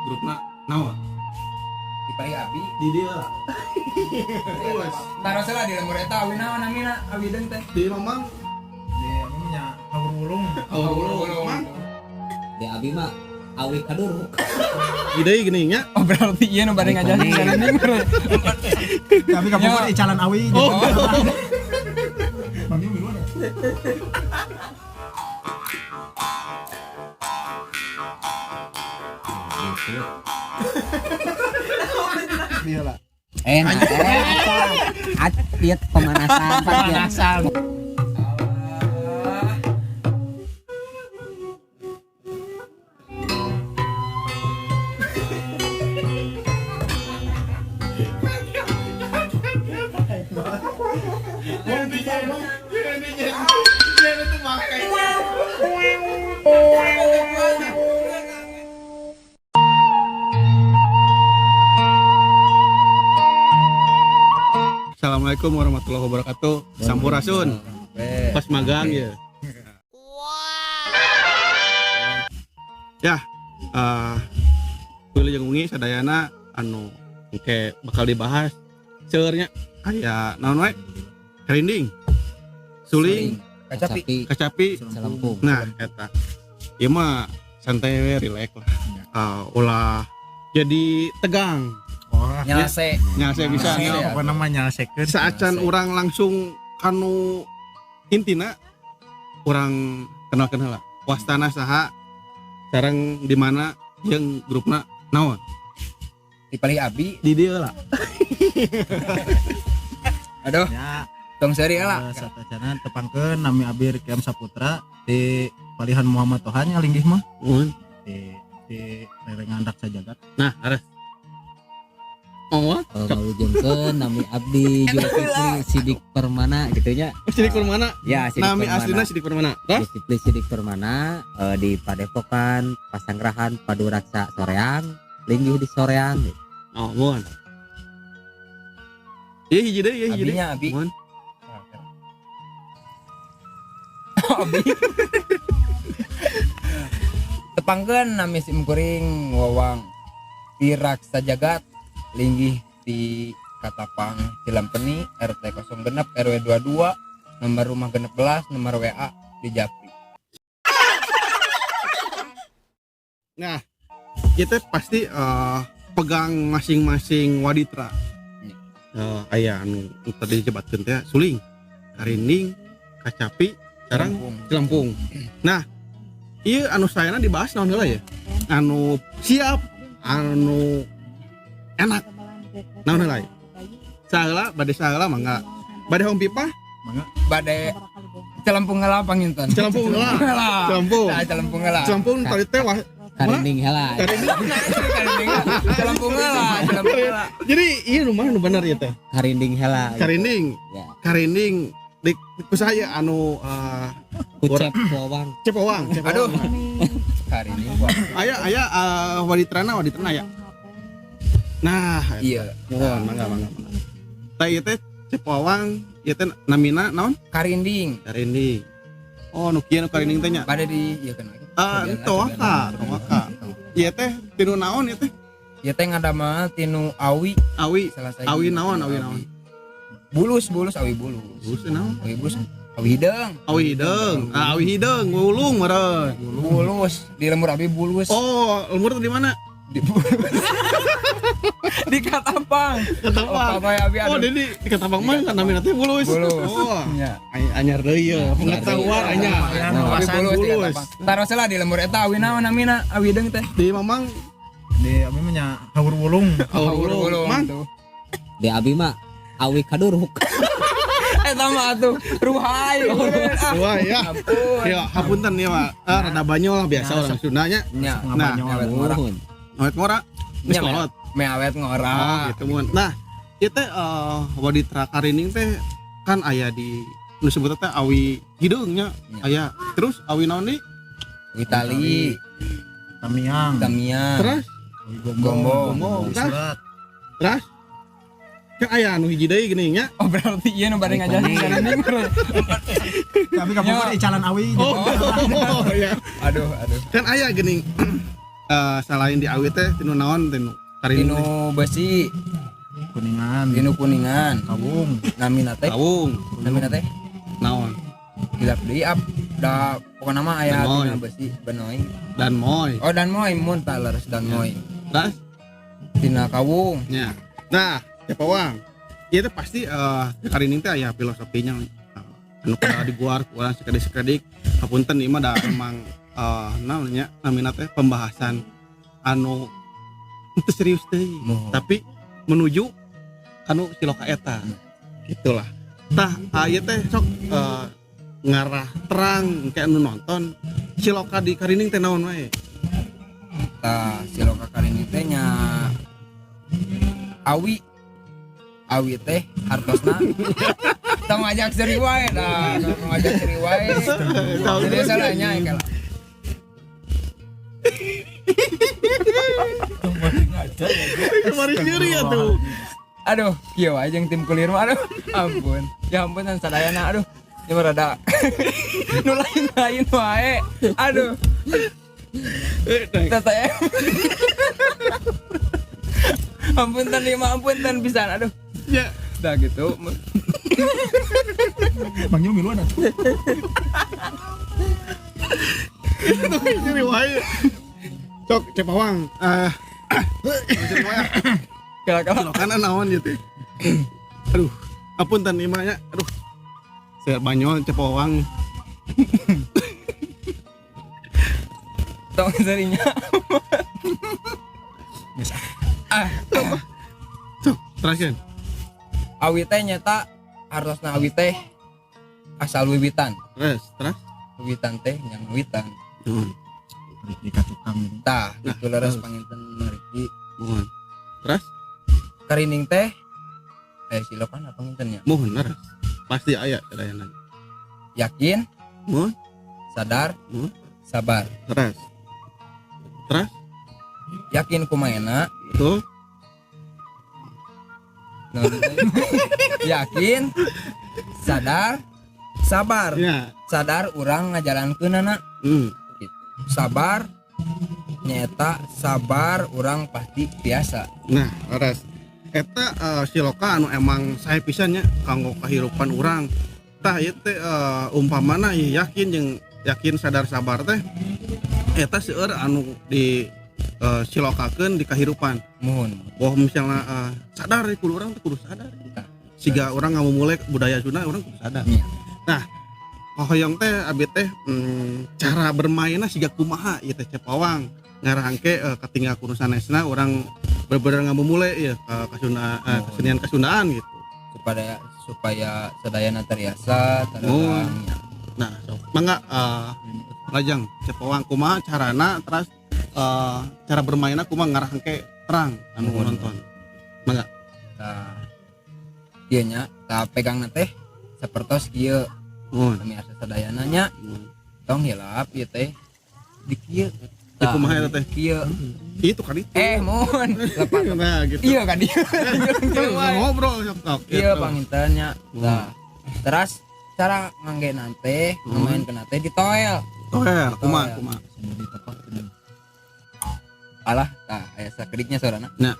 grupna naon? Dipahi abi Di dia. taros lah di lemur eta awi naon namina awi deung teh Di Mamang. Di ini nya Haur Wulung. Mang. Di abi mah awi kaduruk. Ide gini nya. oh berarti ieu nu bade ngajahin kana ning Kami kampung di Calan Awi. Bang Yumi mana? Dia lah. Lihat pemanasan. Assalamualaikum warahmatullahi wabarakatuh. Sampurasun. Pas magang ya. Ya, pilih yang ungi sadayana anu engke bakal dibahas seurnya aya naon we? Kerinding. Suling, kacapi, Selempung. nah eta. Ieu mah santai we, rileks lah. Ulah jadi tegang. Oh, nyase Nya saya bisa Nyase, nya. ya. apa namanya second? Saacan orang langsung kanu intina orang kenal lah wastana saha sareng di mana yang grupna naon dipahi abi di dia lah. aduh Ya, tong seri lah satacana tepangkeun nami Abir Kiam Saputra di palihan Muhammad Tohanya linggih mah di lerengan Daksa Jagat. Nah ares oh Ngawujengkeun nami abdi Julkifli Sidik Permana gitunya. Sidik Permana Ya, Sidik nami Permana. aslina Sidik Permana terus Julkifli Sidik Permana di Padepokan Pasanggerahan Paduraksa Soreang, linggih di Soreang. oh mohon iya hiji deh iya hiji deh abinya abi mohon abi tepangkeun nami simkuring wawang Piraksa Jagat linggih di Katapang Cilampeni RT 06 RW 22 nomor rumah 16 nomor WA di Japri. nah kita pasti pegang masing-masing waditra aya anu tadi dijebatkeun teh suling karinding kacapi sareng Lampung. Nah, iya anu sayana dibahas naon heula ya? Anu siap, anu enak. Naon heula? Saheula bade saheula mangga. Bade hong pipah, Bade Celampung heula panginten. Celampung heula. Celampung. Nah, Celampung heula. Celampung tadi teh wah. Karinding heula. Celampung heula. Jadi iya rumah nu bener ya teh. Karinding heula. Karinding. Ya. Karinding di kusaya anu Kucep wawang. Cepowang. Aduh. Hari ini gua. Aya waditrana ya. Nah, Iya. mohon mangga. Tah ieu teh Cepowang ieu teh namina naon? Karinding. Karinding. Oh, nu kieu nu karinding teh nya. Bade di ieu kana. Towaka. Ieu teh tinu naon ieu teh? Ya teh ngadamel tinu awi Awi. selesai. Awi naon? Bulus awi bulus. Bulus naon? Awi bulus. Awi hideng. Awi hideng. Awi hideng ngulung meureun. Bulus di lemur abi bulus. Oh, umur tuh di mana? Di bulus. Di Katapang. Ketapang. Apa abi Oh, aduh. di Ketapang mah kan namina teh bulus. Bulus. Oh, Nya. anyar deui ya. Pengetahuan anyar. Abi bulus di bulus. Katapang. Taros lah di lemur eta awi naon namina awi hideng teh. Di Mamang Di abi mah nya Haur Wulung. Bulus. Mang. Di abi mah awi kaduruk. Eta mah atuh ruhai. Wah ya. Ampun. Ya, hapunten ya, Pak. Rada banyol lah biasa orang Sundanya. Nya. Nah, awet ngora. Nuhun. Awet ngora. Geus Nya kolot. me awet ngora. Oh, gitu mun. Nah, ieu teh waditra karinding teh kan aya di nu sebutna teh awi hideung nya. Aya. Terus awi naon deui? Itali, Tamiang. Tamiya, Terus Gombong. Surat. terus kan aya anu hiji deui geuning nya. Oh berarti ieu nu bade ngajahin kana ning. Kami kampung di Calan Awi. Oh, ya. Aduh. Kan aya geuning selain di awit teh tinu naon tinu karining teh? Tinu besi, Kuningan, tinu kuningan, Kawung, namina teh, Kawung namina teh, naon hilap deui up, da pokona mah aya Benoy. tina besi benoy. dan moy. Oh dan moy mun tah leres dan moy. Terus Tina kawung. nya. Nah, Cepawang. Ieu teh pasti karining teh aya filosofinya. Anu kada diguar urang sekadik-sekadik. Hapunten ieu mah da emang namanya namina teh pembahasan anu teu serius teh. Mohon. Tapi menuju anu siloka eta. Gitulah. Tah ieu teh sok ngarah terang kayak anu nonton siloka di karining teh naon wae. Tah siloka karini teh nya awi teh hartosna tong ngajak seri wae dah tong ngajak seri wae jadi salahnya kalau Kemarin nyeri ya tuh. aduh kieu wae jeung tim kulir mah aduh ampun ya ampun dan sadayana aduh ieu mah rada nu lain wae aduh tata ampun tan lima ampun tan pisan aduh Ya, dah gitu Bang Yo miluan atuh. nyeri wae. Sok Cepawang. Nyeri wae. kalau Silokan naon ieu teh. Aduh, apunten ieu mah nya. Aduh. Saya banyol Cepawang. tong serinya Sok, teruskeun. awi teh nyata hartosna awi teh asal wiwitan Terus. wiwitan teh yang wiwitan Nuhun. Di ka tukang ini. tah Nah, itu leres terus. panginten mariki Nuhun. Terus karining teh silokan apa ngintennya mohon leres. Pasti aya dayana. yakin Mohon. sadar Hmm. sabar Terus. yakin kumaena Betul. naon teh? Yakin sadar sabar Ya. sadar urang ngajalankeunana Hmm. sabar nyata sabar urang pasti biasa Nah, leres. Eta siloka anu emang sae pisannya kanggo kahirupan urang. Tah ieu teh umpamana ieu yakin sadar sabar teh eta seueur anu di silokakeun di kahirupan. mohon Wah misalnya sadar kudu urang teh kudu sadar. Siga urang ngamumule budaya Sunda urang kudu sadar. Iya. Nah, hoyong teh abi teh cara bermainna siga kumaha ieu teh Cepawang ngarangke katinggal kudu sanesna urang bener-bener ngamumule ieu Kasunda kesenian Kasundaan gitu. supaya sadayana teriasa Oh. tadadangnya Nah, sok mangga lajang Cepawang kumaha carana terus cara bermainna kumaha ngarangke terang anu Nuhun. nonton. nah ieu nya tah pegang teh sapertos kieu Nuhun. kami asa sadayana nya tong hilap ieu teh di kieu Di kumaha eta teh? kieu Itu kan itu. mohon lepas Nah, gitu. iya kan dia Ngobrol sok. iya pangintennya Hmm. nah terus cara nganggenan teh ngemain kena teh di toel Toel, kumaha. Sambil ditepak ini. alah tah aya sakediknya sorana Nah.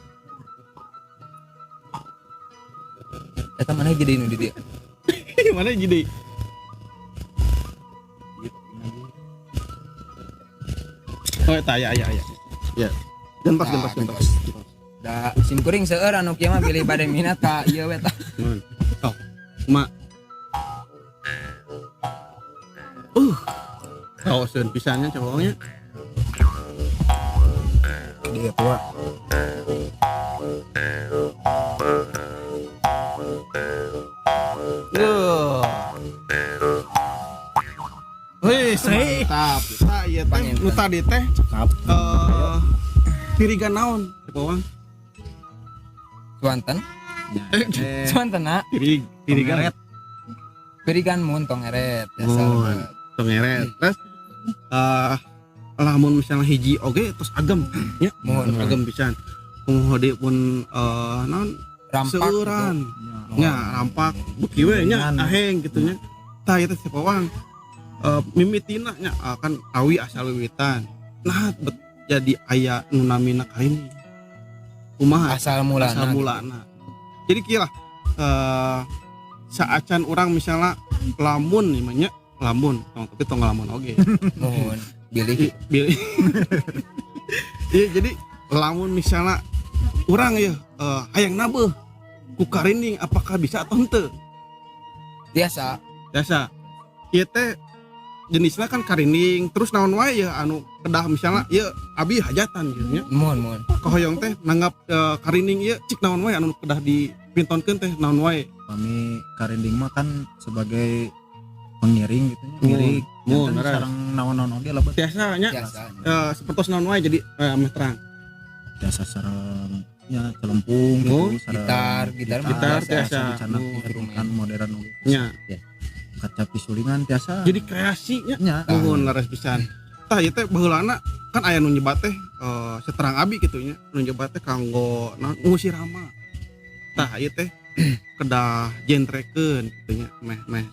eta mana jadi nu di dieu Mana jadi? Oh, eta aya. Ya. Gentos. da sim kuring seueur anu kieu mah pilih bade minat ka ieu we tah Nuhun. Sok. Ma. Kaoseun pisannya cowoknya. dia tua Wih, mantap. Tah ieu teh nu tadi teh Cakap. pirigan naon? Cepawang. suanten suanten na Pirigan. berikan mun tong eret biasa Mun. Tongeret. Terus lamun misalnya hiji oge terus agem nya. Mun. Terus agem pisan. Kumaha pun naon rampak seueuran. Ya. Nya rampak beuki we nya aheng gitu nya. Tah ieu teh Cepawang mimitina nya kan awi asal wiwitan. Nah jadi aya nu namina karini kumaha asal mulana asal mulana. Jadi kira saacan orang misalnya lamun nih banyak lamun tapi tong lamun oge. nuhun bilih Bilih. Iya jadi lamun misalnya orang ya hayang nabeuh ku karinding apakah bisa atau henteu? biasa Biasa. Ieu teh jenisnya kan karinding terus naon wae ya anu kedah misalnya ya abi hajatan gitu nya. mohon Kahoyong teh nanggap karinding ieu cik naon wae anu kedah dipintonkeun teh naon wae. Kami karinding mah kan sebagai pengiring gitu nya, Mun, ngiring mun, janten beres. sareng naon-naon oge lah Biasanya biasa sepertos naon wae jadi meh terang. biasa sareng ya celempung Mun, gitu sareng gitar gitar biasa. biasa. dicanak Mun, kan modern oge nya. kaca pisulingan biasa Jadi kreasinya nya nuhun laras pisan. Tah ieu teh baheulana kan aya nu nyebat teh seterang abi kitu nya. Nu nyebat teh kanggo naon ngusir rama. Tah ieu teh kedah jentrekeun kitu nya meh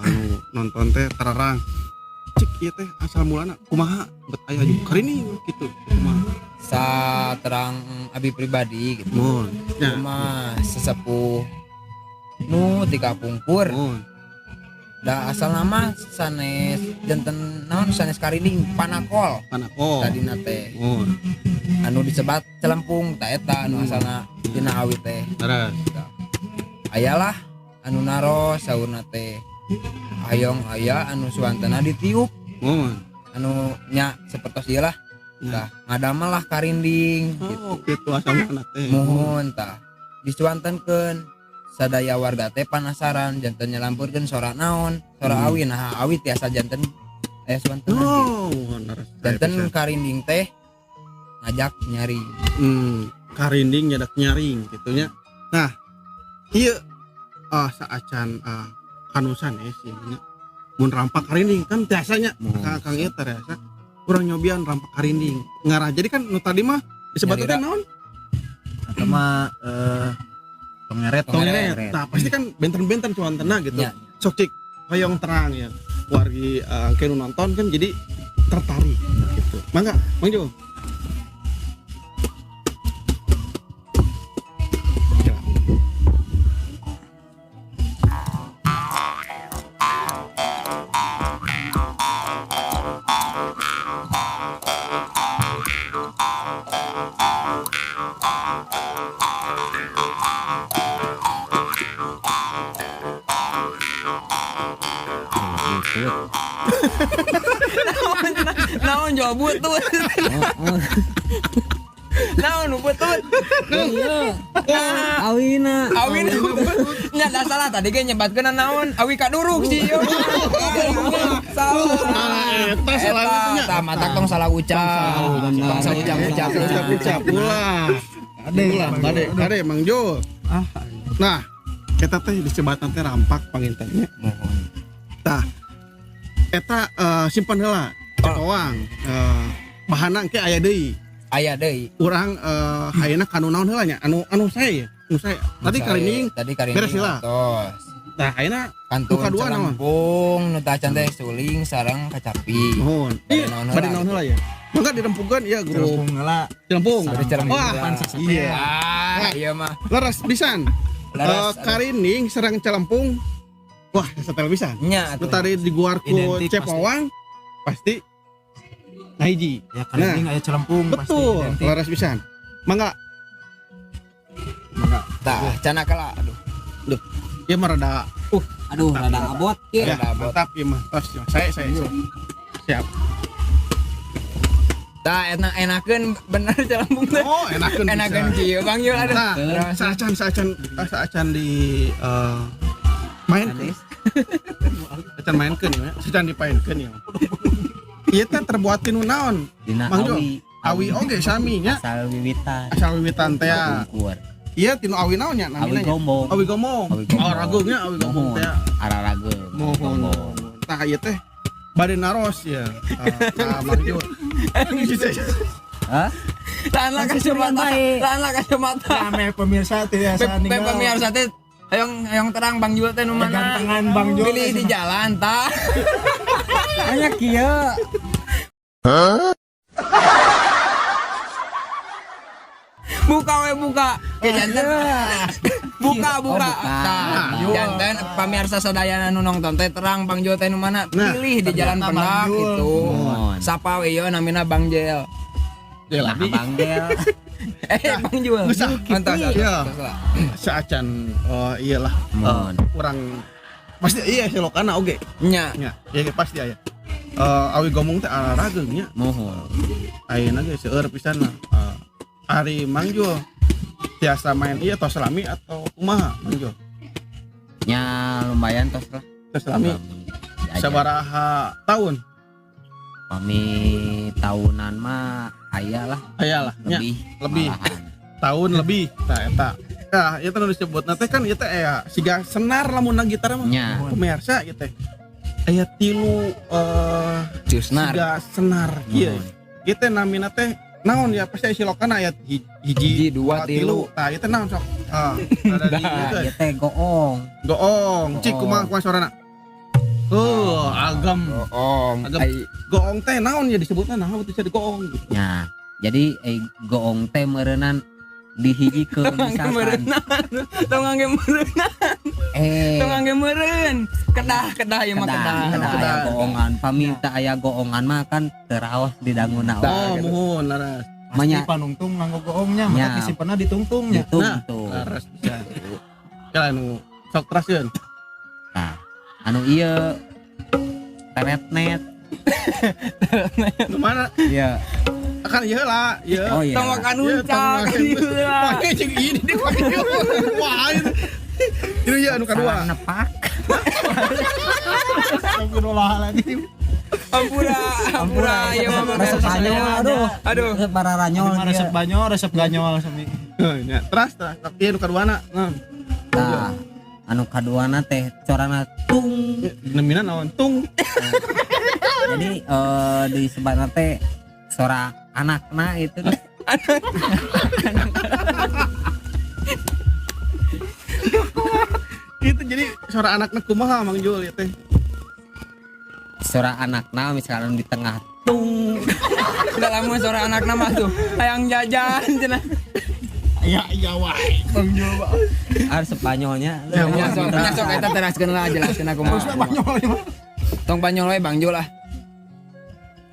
anu nonton teh tararang. Cik ieu teh asal mulana kumaha bet aya juga karining kitu kumaha. saterang abi pribadi gitu Mun. Nya. cuma sesepuh nu tika pungkur Mun. da asal nama sanes janten naon sanes karinding panakol Panakol. tadina teh Mun. anu disebat celempung ta eta anu asalna tina awit teh Laras. ayalah anu naro saurna teh hayong aya anu suantana ditiup Mun. anu nya sapertos ieu lah Ya. tah ngadamel lah karinding gitu Oh, kitu asal mulana teh. mohon tah disuantenkeun sadaya warga teh penasaran janten nyelampurkeun sora naon sora awi nah awi tiasa janten aya suantenan gitu. Oh, mun laras. Janten karinding teh ngajak nyari Karinding nyadak nyaring gitunya. Nah, iya saacan kanusan ya sih nya. Mun rampak karinding kan biasanya Kang ieu terasa kurang nyobian rampak karinding. Ngarah jadi kan nu tadi mah disebut teh Nyarira. naon? atau mah pengeret Tongeret. Nah, pasti kan benten-benten cuantena gitu. Ya. Sok cik hoyong terang ya. Wargi kenu nonton kan jadi tertarik gitu. Mangga, Mang Jo. Naon jawab butut. Naon butut. Awina Awi nya da salah tadi ge nyebatkeun naon awi kaduruk sih yo. Salah. Eta salah itunya. Tah mata tong salah ucap. Bangsa ucap-ucap. Ucap ulah. Ade Mang Jo. Nah, kita teh disebatan teh rampak pangintennya. Mohon. Tah, eta simpan heula cekowang. Bahana engke aya deui. Aya deui. Urang hayana kanu naon heula nya? Anu saya. Anu saya. Tadi karinding. Tadi karinding. beres heula. Tos. Tah hayana Kantun Muka dua naon? celempung nu tacan teh suling sareng kacapi. mohon. Bade Iya, naon bade heula. naon heula ya. Mangga dirempukeun ieu grup celempung heula Cilempung. Bade celempung. Iya. Ah, iya mah. Leres pisan. Laras Karinding sareng Cilempung. Wah, setel pisan. nya Nu atuh. tadi di guarku Identik Cepowang pasti hiji. ya karinding aya celempung Betul, pasti identik. laras pisan. Mangga, Tah, cana kala. Aduh. ya merada. aduh rada abot Ya, Rada abot. mantap ya mah. Tos, saya. Siap. Tah enakeun bener celempung teh. Oh, enakeun. Enakeun pisan. kieu Bang Yul ada. Nah, saacan di main saacan mainkeun ya. Saacan dipaenkeun ya. Ieu teh terbuat tinu naon? dina Mang Jo. awi Awi oge sami nya. asal wiwitan Asal wiwitan teh. pungkur Iya tinu awi naon nya awi namina nya? gombong Awi gomong. Awi gomong. Oh, ragungnya awi gomong teh. ararageum Mohon. Tah ieu teh bade naros ya. Mang Jo. hah Tahan lah kacamata. Tahan lah kacamata. Rame pemirsa tiasa ninggal Pemirsa teh hayong terang Bang Jul teh nu mana? gantengan Bang Jul Pilih di jalan tah. hanya kieu Buka we buka. Ya jantan. Buka. buka. Tah, jantan pamirsa sadayana nu nonton teh terang Bang Jul teh nu mana? Nah, Pilih di Jalan ternyata Pendak Bang Jul. itu. Mohon. Sapa we yo namina Bang Jel. Ya Nah, lagi Bang Gel. Bang Jul. Geus sakit, Mantap. iya. seacan iyalah Mohon. kurang pasti iya silokana oge. Nya. Nya, ya pasti aya. Awi ngomong teh olahraga nya. Mohon. Ayeuna ge seueur pisan lah. Ari Mang Jul biasa main iya tos selami atau kumaha Mang Jul? Nya lumayan tos lah. Tos selami Diajar. sabaraha tahun? Kami tahunan mah aya lah Ayalah nya lebih. malahan. Tahun lebih tah eta. Nah, ieu teh nu disebutna teh kan ieu teh aya siga senar lamunna gitar mah. Nya Pemirsa ieu teh. Aya tilu Ciusnar. siga senar ieu. Mohon. Ieu teh namina teh naon ya pasti silokana aya hiji, dua, tilu. Tah ieu teh naon sok? Ada di ieu teh. Ieu teh goong. Goong, cik Goong. kumaha suarana? Agam. Agam. Goong teh naon ya disebutna naon bisa digoong gitu. Nya jadi goong teh meureunnan dihijikeun misalkan Tong ngangge meureun. Tong ngangge meureun. Kedah ieu mah kedah kedah. aya goongan paminta aya goongan mah kan teraos di danguna Oh, muhun laras. Pasti Manya. panungtung nganggo goongnya, Nya. maka disimpanna di tungtungnya. gitu Nah, gitu. laras bisa. Kalian nu sok teraskeun. Nah, anu ieu teretnet. Nu mana? Iya. Akan ieu lah, ieu. Oh iya. Tong makan Ieu uncak. Pakai jeung ini di pakai. Wah, itu. Itu ya anu Salah kadua. nepak. Astagfirullahaladzim. Ampura ieu mah Resep banyol, Aduh. Resep para ranyol. Ini mah resep banyol, resep ganyol sami. Nya, terus tapi anu kaduana. Nah, anu kaduana teh corana tung. Nemina naon? Tung. Jadi disebutna teh suara anakna itu. Itu jadi suara anakna kumaha Mang Jul ya teh. Suara anakna misalkan di tengah tung. Udah lama suara anak nama tuh. Hayang jajan cenah. Iya wae. Bang Jul, Pak. Harus Spanyolnya. Nyasok eta teraskeun lah jelaskeun aku mah. Banyol ini mah. Tong Banyol we Bang Jul lah.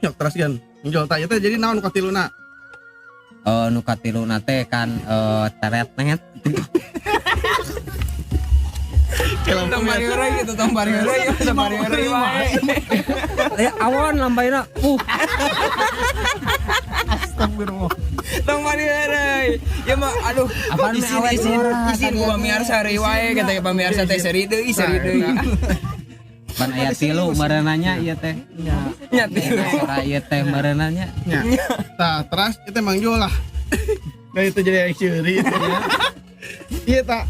Yok teraskeun. Mang Jul tah ieu teh jadi naon katiluna? Nu katiluna teh kan teretnet. Tong bari heureuy gitu, tong bari heureuy, tong bari heureuy wae. Awan lambaina. Astagfirullah. Tong bari heureuy. Ya mah aduh, Apaan mah awe suara? isin ku pamirsa heureuy wae kata pamirsa teh seri deui. Ban aya tilu merenanya ieu teh. Nya tilu. Suara ieu teh merenanya. Nya. Tah, terus itu Mang Jul lah. Nah itu jadi ciri. Iya tak.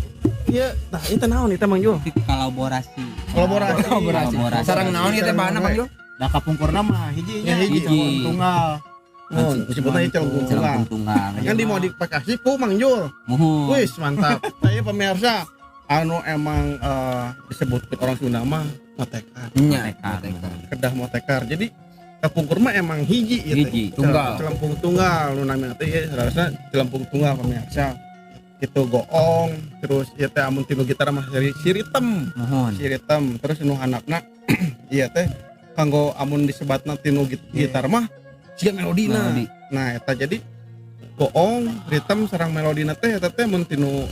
Iya, tah itu naon itu Mang Jul? Kolaborasi. Kolaborasi. Sareng naon ieu teh bahanna Bang Jul? Da kapungkurna mah hijinya Ya, hiji. calon tunggal. Oh, disebutnya celung tunggal. Tunggal. Kan dimodifikasi ku Mang Jul. Muhun. Wis mantap. Saya pemirsa anu emang disebut orang Sunda mah motekar. Nya. Kedah motekar. Jadi kapungkur mah emang hiji ieu Hiji, teh. tunggal. Celempung tunggal nu namina teh ieu saudara celempung tunggal pemirsa. Itu goong, terus ieu teh amun tinu gitar mah siritem. Muhun. Siritem, terus nu handapna iya teh kanggo amun disebatna tinu gitar mah siga melodina. Melodi. Nah, eta jadi goong, ritem sareng melodina teh eta teh mun tinu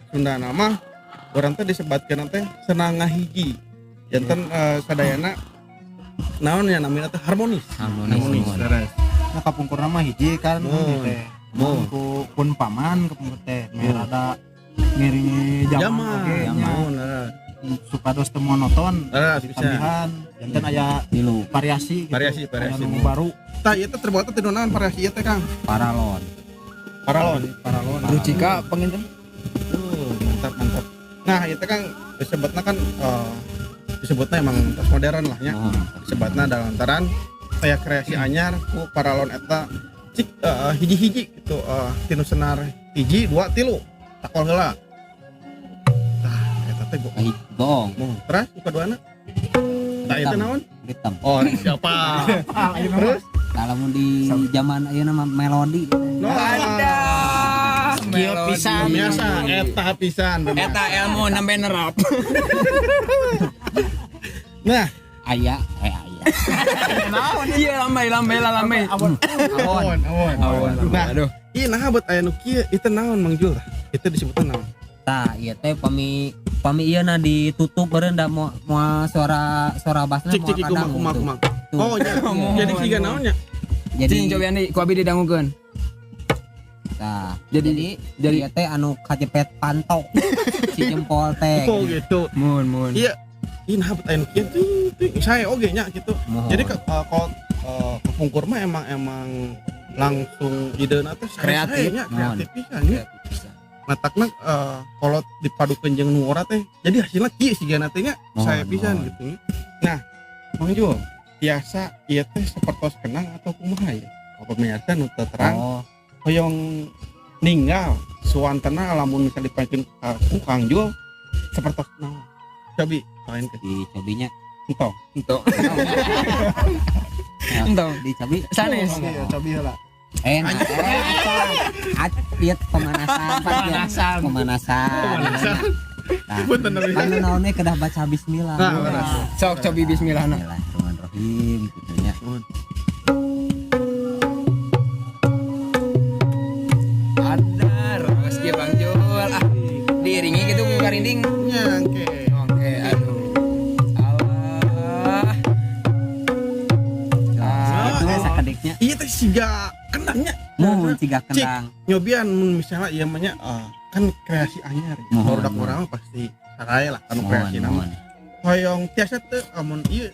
Sunda nama urang teh disebatkeun teh senang ngahiji. Janten sadayana naon ya namina teh harmonis. Harmonis. Beres. Nah kapungkurna mah hiji kan Oh. teh. Oh. Ku pun paman kapungkur teh. Rada ngiringi zaman oge nya. Nah, Supados teu monoton. bisa. Tambihan janten aya Tilu variasi gitu. Variasi. Aya nu baru Tah ieu teh terbuat teh tinu naon variasi ieu teh Kang? paralon. Paralon. Rucika penginten. Mantap. Nah, itu kan disebutnya kan disebutnya emang modern lah ya. Muhun. Disebutnya dalam lantaran kayak kreasi anyar ku paralon eta cik hiji-hiji gitu tinu senar hiji dua tilu takol heula. Tah eta teh gua Gong. terus ku kaduana. Tah itu naon? Ritem. Oh, siapa? Terus Kalau di zaman ayeuna mah melodi. no, Ada. pisan. Biasa eta pisan. Eta ilmu nembe nerap. Nah, Aya. Iya lambai lah lambai. awon. Nah, Aduh. ieu nah buat aya nu kieu itu naon Mang Jul? Itu disebutna naon? Tah ieu teh pami ieu na ditutup beureun da moal suara bassna Cik cik moal kumaha. Tuh. Oh, jadi siga naonnya? Cing Jadi coba nih ku abi didangukeun. tah Jadi ieu teh anu kajepet pantok si jempol teh. Oh gitu. mun. Iya. Ieu nah buat aya nu kieu ting saya oge nya gitu. Mohon. Jadi kalau kepungkur mah emang langsung idena teh Kreatif. kreatif pisan ya. Matakna kalau dipadukeun jeung nu ora teh jadi hasilnya kieu sigana teh nya saya pisan gitu. Nah, Mang Jul, biasa ieu teh sapertos kenang atau kumaha ya? Apa pemirsa nu teu terang Oh, hoyong ninggal suantana lamun misal dipanikeun ku Kang Jul sapertos naon? Cobi lain ke dicobinya. entong. Entok. Ya, Entong. dicobi. Sanes. Oke, coba heula. Enak. Lihat pemanasan. Nah, Punten nabi. anu naonnya kedah baca bismillah. Nah, bener. Sok cobi bismillah. Bismillahirrahmanirrahim gitu nya. Adar, meski Bang Jul. Diiringi gitu ku karinding. Nyangke. Oke, aduh. Allah. Itu sakediknya. Iya teh siga kenangnya. Mun ciga kendang. Nyobian mun misalnya ieu mah nya kan kreasi anyar. Mohon, Barudak urang mah pasti saraya lah anu kreasi nama. Mohon. Hoyong tiasa teh amun ieu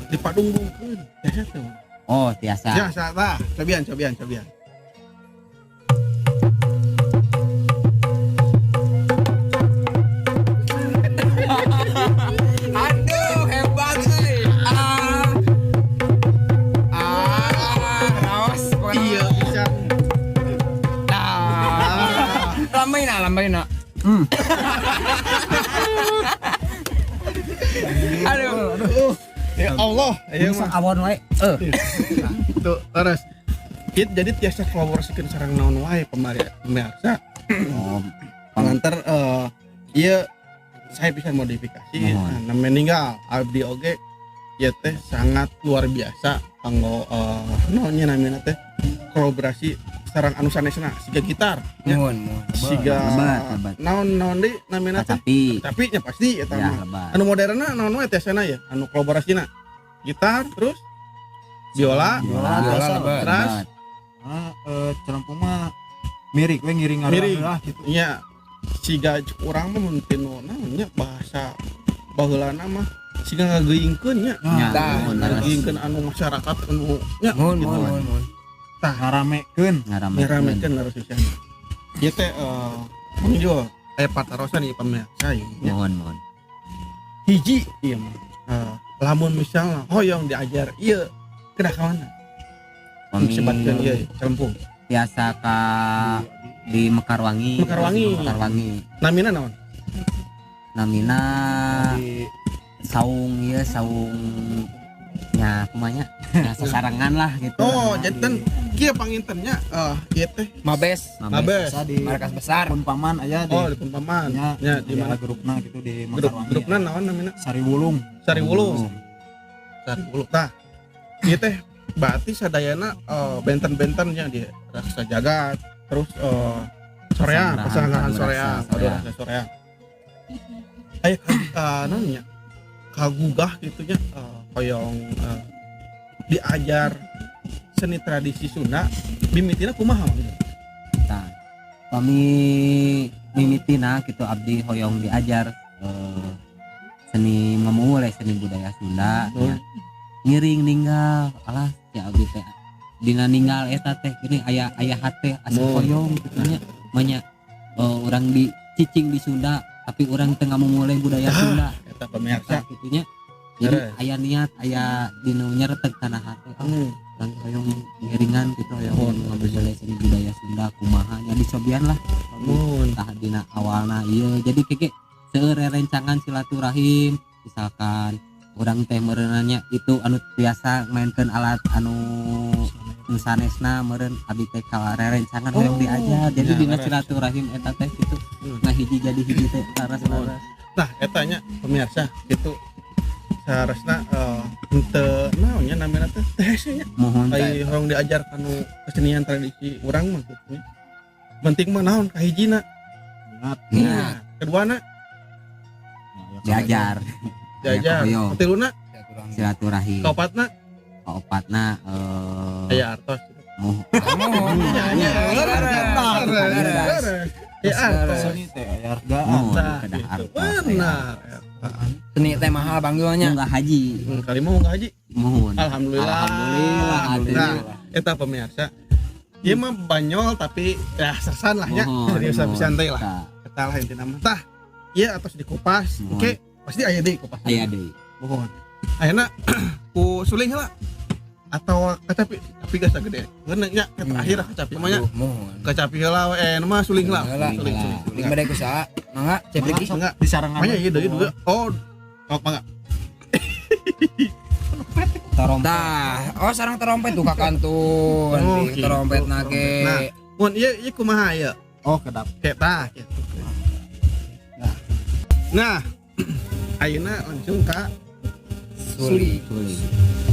dipadunggungkeun tiasa teh. Oh, tiasa. Tiasa tah, cobian. Aduh, hebat euy. Raos pokona. Iya pisan. Lambaina. Aduh. Ya Allah, aya Bisa mah awon wae. tuh terus. Jadi tiasa kolaborasikeun sareng naon wae pemirsa. Oh, Pengantar iya saya bisa modifikasi Mohon. nah, meninggal abdi oge ya teh sangat luar biasa kanggo naonnya namanya teh kolaborasi sareng anu sanesna siga gitar ya Mun. siga lebat. naon deui namanya teh tapi nya pasti eta ya mah lebat. anu modernna naon wae tiasana ya anu kolaborasina gitar terus biola Biola lebat. Teras. Celampung mah mirik we ngiring Miring. lah gitu. nya siga urang mah mun tinu naonnya bahasa baheulana mah siga ngageuingkeun nya Ya, Tah, mohon, ngageuingkeun anu masyarakat anu nya Mun. Ngaramekeun. ngaramekeun harus pisan ieu teh menjual patarosan ieu pemirsa ieu Mohon. hiji ieu mah lamun misalnya hoyong diajar ieu kedah ka mana sebatkeun ieu Cempung biasa ka di Mekarwangi. Mekarwangi. namina naon Namina Di saung ya kumanya ya sasarangan lah gitu. oh jadi kan kieu pangintennya ieu teh Mabes. Mabes bisa di Markas besar. Punpaman aya di oh di Pempaman nya nya di mana grupna gitu di grupna Mekarwangi. naon namina Sariwulung. Sariwulung nah ieu teh berarti sadayana benten-bentennya di rasa jagat terus soreang pasanggahan soreang aduh rasa soreang aya namanya kagugah gitunya hoyong diajar seni tradisi Sunda mimitina kumaha Nah, kami mimitina gitu abdi hoyong diajar seni ngamule seni budaya Sunda Oh. ya. Ngiring ninggal alah ya abdi teh dina ninggal eta teh gini aya hate asa Oh. hoyong gitu nya banyak orang di cicing di Sunda tapi orang tengah memulai budaya Sunda eta pemirsa gitunya jadi Beres. aya niat aya dinu nyeretek kana hate orang hoyong ngiringan gitu hoyong ngambil seni budaya Sunda kumaha nya dicobian lah mun tah dina awalna ieu jadi keke seueur rencangan silaturahim misalkan orang teh meureunanya itu anu biasa mainkeun alat anu nu sanesna meureun abdi teh karerencangan hoyong diajar. Jadi Ya, dina laras. silaturahim eta teh kitu. Ngahiji jadi hiji teh laras-laras. Nah eta nya pemirsa itu seharusnya henteu naonnya namanya teh hese nya Mohon ai horong diajar kanu kesenian tradisi urang mah gitu. Penting mah naon kahijina. Ingat niat Keduana diajar diajar. hoyong. Ketiluna Silaturahim. kaopatna Kaopatna aya artos. Mohon. Nya ya artos. seni teh aya hargaan. Mohon Nah, kedah gitu. artos. Benar. Seni teh mahal banggilnya. Enggak haji. Kali mau nggak haji? Mohon. Alhamdulillah. Alhamdulillah. Nah, eta pemirsa. Ieu mah banyol tapi ya sersan lah ya. Mohon, Serius mohon. santai lah. Tah, Eta lah intina mah. Tah, ieu atos dikupas. Mohon. Oke, pasti aya deui kupas. aya deui. Mohon. Ayeuna ku suling heula atau kacapi tapi geus gede. Ngeuneuh nya ke terakhir kacapi mah nya. Aduh, mohon. Kacapi heula we mah suling lah. Heula. Suling. Suling bade ku saha? Mangga cepliki. Enggak. Di sarangan Manya ieu deui dulu. Oh, enggak. Trompet. Tah, oh sarang terompet tuh kakantun. Oh, Di gitu. terompet nage. Nah, mun ieu kumaha ieu? Oh kedap. Kita gitu. Nah, ayeuna langsung ka Suling.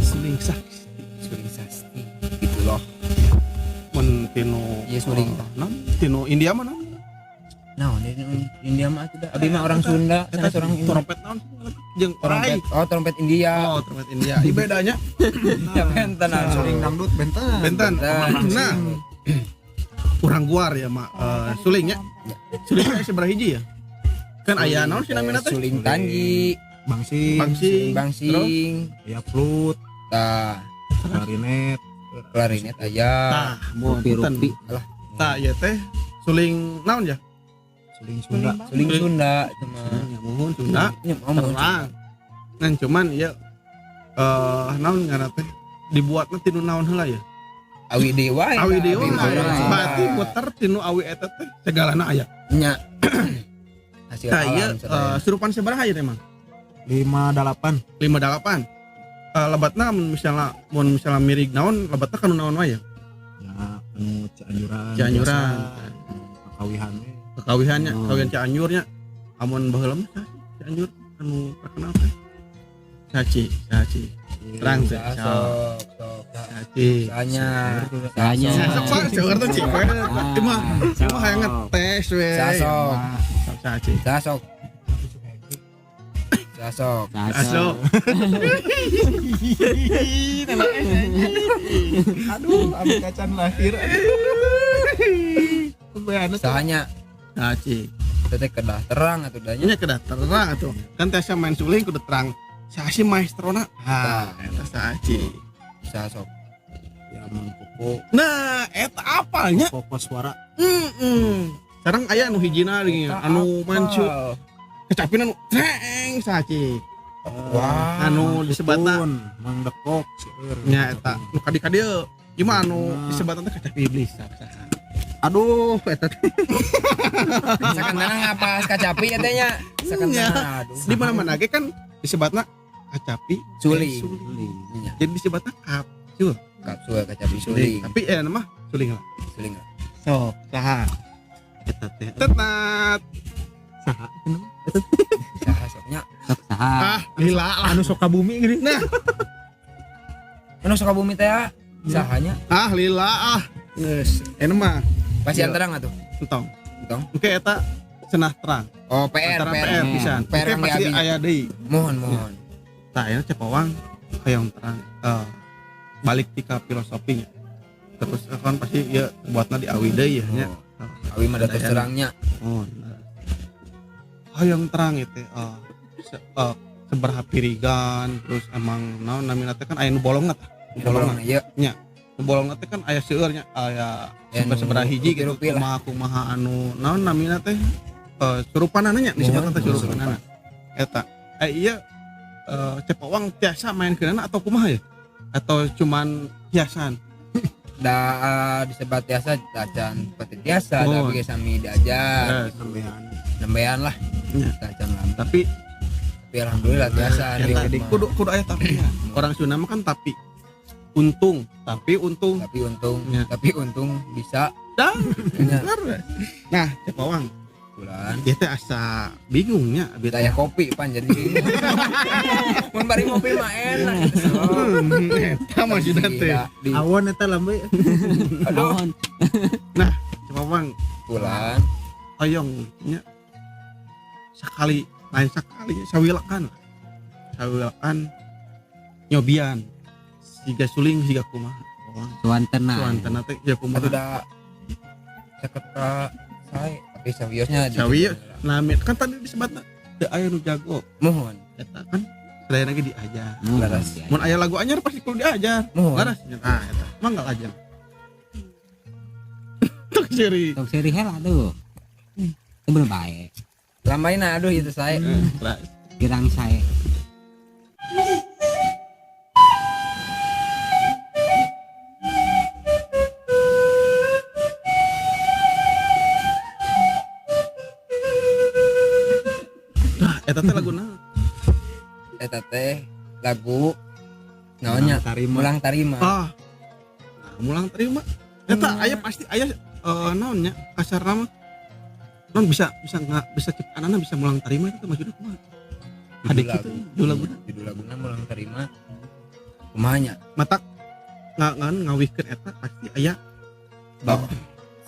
suling sakti. Suling sasti. Gitu loh. Mun tinu Iya, suling. non tinu India mana? Nah, di India mah tidak. Abi mah orang Sunda, sana orang India. trompet naon jeung Trompet. orai. Oh, trompet India. Oh, trompet India. Ieu bedanya Ya benten Suling dangdut benten. benten. Benten. Nah, kurang guar ya mak sulingnya. Suling teh seberapa hiji ya? Kan aya naon sih namanya teh? Suling Tanji, Bangsing. Bangsing. bangsing, Ya flute, tah, klarinet. klarinet aya. Tah, mun Rupi-rupi. tah ieu teh suling naon ya? Suling Sunda. Suling Sunda cuma Ya mohon Sunda. Terang. Nah, cuman ya naon ngaranna teh dibuatna tinu naon heula ya? Awi Dewa. ya, Awi dewa. Dewa. Berarti muter tinu awi eta teh segalana aya. Nya. Hasil Tah ieu alam sadaya. surupan sabaraha ya emang? 58. 58. Lebatna mun misalnya mirig naon lebatna kanu naon wae ya? Ya anu Cianjuran. Cianjuran. Kawihan we. Kekawihannya, Oh. kawihan Cianjurnya. Amun baheula mah Cianjur anu terkenal teh. Saci. Terang teh. Sok, sok. Saci. Tanya. Tanya. Sok Pak, jauh tuh cik. Cuma hayang ngetes we. Sasok. Saci. Sasok. Sasok. Asok. Aduh, abi kacan lahir. Sahanya Saci. teteh kedah terang atuh danya. Ini kedah terang atuh. Kan teh main suling kudu terang. Saci maestrona. Ha, eta saci. Sasok. Ya mangkuku Nah, eta apalnya? pokok suara. Sekarang aya anu hijina anu mancu. Kecapin anu treng saci. Wah. Anu disebatna Mang Dekok seueur. nya eta nu kadi-kadi gimana anu disebatna teh kacapi iblis. Aduh, eta teh Sakantana ngapas kacapi ya tehnya. Sakantana aduh. di mana-mana ge kan disebatna kacapi Suling. suling. Jadi disebatna kapsul. Kapsul kacapi suling. Tapi mah suling lah. Suling. Sok, saha? Eta teh. Tetat. Saha? Sasoknya. Sok saha. Ah, lila lah. Anu sok ka bumi gini. Nah, Anu Sukabumi teh ya. Sahanya ah lila ah. Geus, mah pasti Iya. terang atuh. entong. Entong. Oke eta cenah terang. Oh, PR, Antara PR. PR pisan. PR Oke yang pasti diabinya. aya deui. Mohon. Tah aya cepawang hayang terang balik ti ka filosofinya. Terus kan pasti ya buatna di awi deui ya nya. Awi mah datus terangnya. Oh. Hayang terang itu seberapa pirigan terus emang naon namina teh kan aya nu bolong tah. Bolong ieu. Nu bolong teh kan aya seueur nya aya Ya, nu seberapa hiji gitu rupi-rupi lah. kumaha anu naon namina teh surupanana nya disebutna teh surupanana. Eta iya cepawang tiasa main keunana atau kumaha ya? Atau cuman hiasan? Da disebat biasa dacan seperti biasa Oh. tapi sami diajar. Lembean lah. Ya. Dacan lam. Tapi Tapi alhamdulillah biasa ya, di tadi rumah. kudu aya tapinya. Orang Sunda mah kan tapi untung tapi untung Ya. tapi untung bisa dah nya nah Cepawang bulan dia teh asa bingungnya kita ya kopi pan jadi mun bari ngopi mah enak eta maksudna teh Awan eta lambe. aduh Cepawang bulan hoyong nya sekali lain sekali sawilakan nyobian siga suling siga kumaha Suantena suantana teh ya atuh kumaha da ceket ka sae tapi sawiosnya Sawios. Nah, kan tadi disebutna teu aya nu jago mohon eta kan selain lagi diajar laras mun aya lagu anyar pasti kudu diajar mohon laras eta manggal aja tok seri Tok seri hela aduh itu bener baik lamaina aduh itu sae girang saya nah eta teh laguna eta teh lagu naonnya Tarima. tarima nah, mulang terima eta aya pasti aya naonnya kasar nama non bisa ciptaanana bisa mulang terima itu maksudnya kumaha adik itu judul laguna mulang tarima kumanya matak ngawihkeun eta pasti aya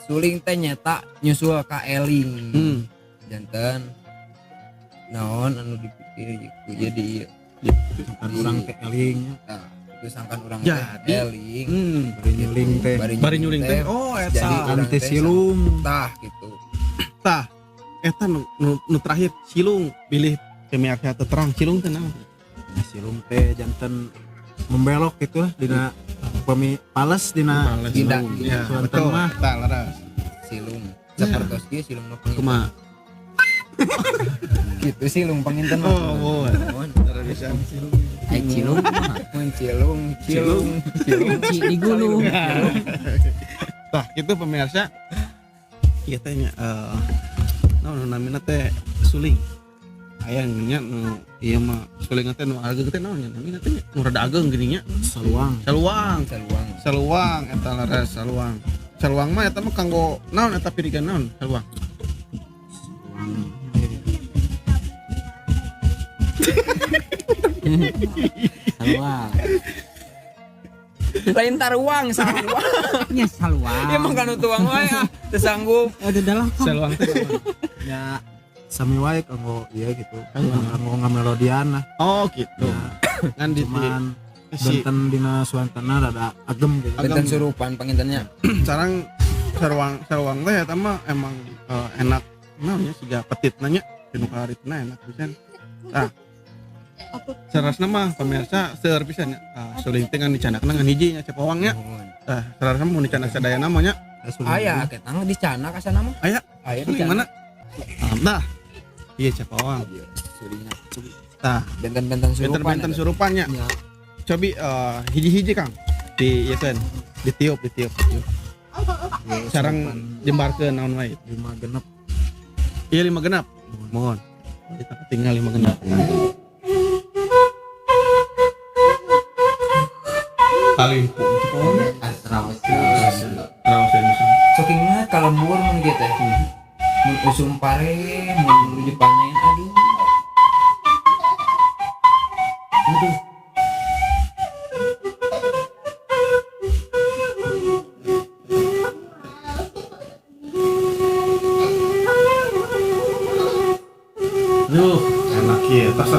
suling teh nyata nyusul ka eling janten naon anu dipikir ieu jadi Kan urang teh eling. nah itu sangkan urang Jadi. teh eling Bari nyuling teh. bari nyuling teh oh jadi eta urang Anti teh silung. tah gitu tah eta nu terakhir silung pilih kemiarsa terang silung teh naon Silung teh janten membelok gitu lah dina pales dina Tidak. ya Suantana betul mah. tah laras silung sapertos ieu silung nu penginten kumaha gitu silung penginten mah oh mohon mohon bisa cilung mun cilung ci di gulung tah itu pemirsa ieu teh nya naon namina teh suling aya nya nu ieu mah suling teh nu ageng teh naon nya namina teh nu rada ageng geuning nya Saluang. saluang eta laras saluang mah eta mah kanggo naon eta pirigan naon saluang salwa lain taruang saruang nya salwa emang kan tuang wae teu sanggup ada dalam saluang teh naon? Ya sami wae kanggo ieu gitu. Kanggo ngamelodian lah. oh gitu ngan di Cuman si benten dina suantana rada agem gitu. benten surupan pengintennya sarang saruang teh eta mah emang enak naonnya siga petit nanya dinu karitna enak pisan tah sarasna mah pemirsa seueur pisan suling teh ngan dicanakna ngan hiji nya Cepawang nya tah sarasna mun dicanak sadaya namanya aya ketang dicana ka sana mah aya aya suling dicana mana nah iya Cepawang sulingna tah benten-benten surupan benten surupannya ya. cobi hiji-hiji Kang di ieu keun ditiup sareng jembarkeun naon wae 5 genep. iya 5 genap mohon kita tinggal 5 genap kali asrawas Saking mah kalembur mun kieu teh. Mun usum pare, mun menuju panen, aduh. Aduh. Duh, enak ya, tas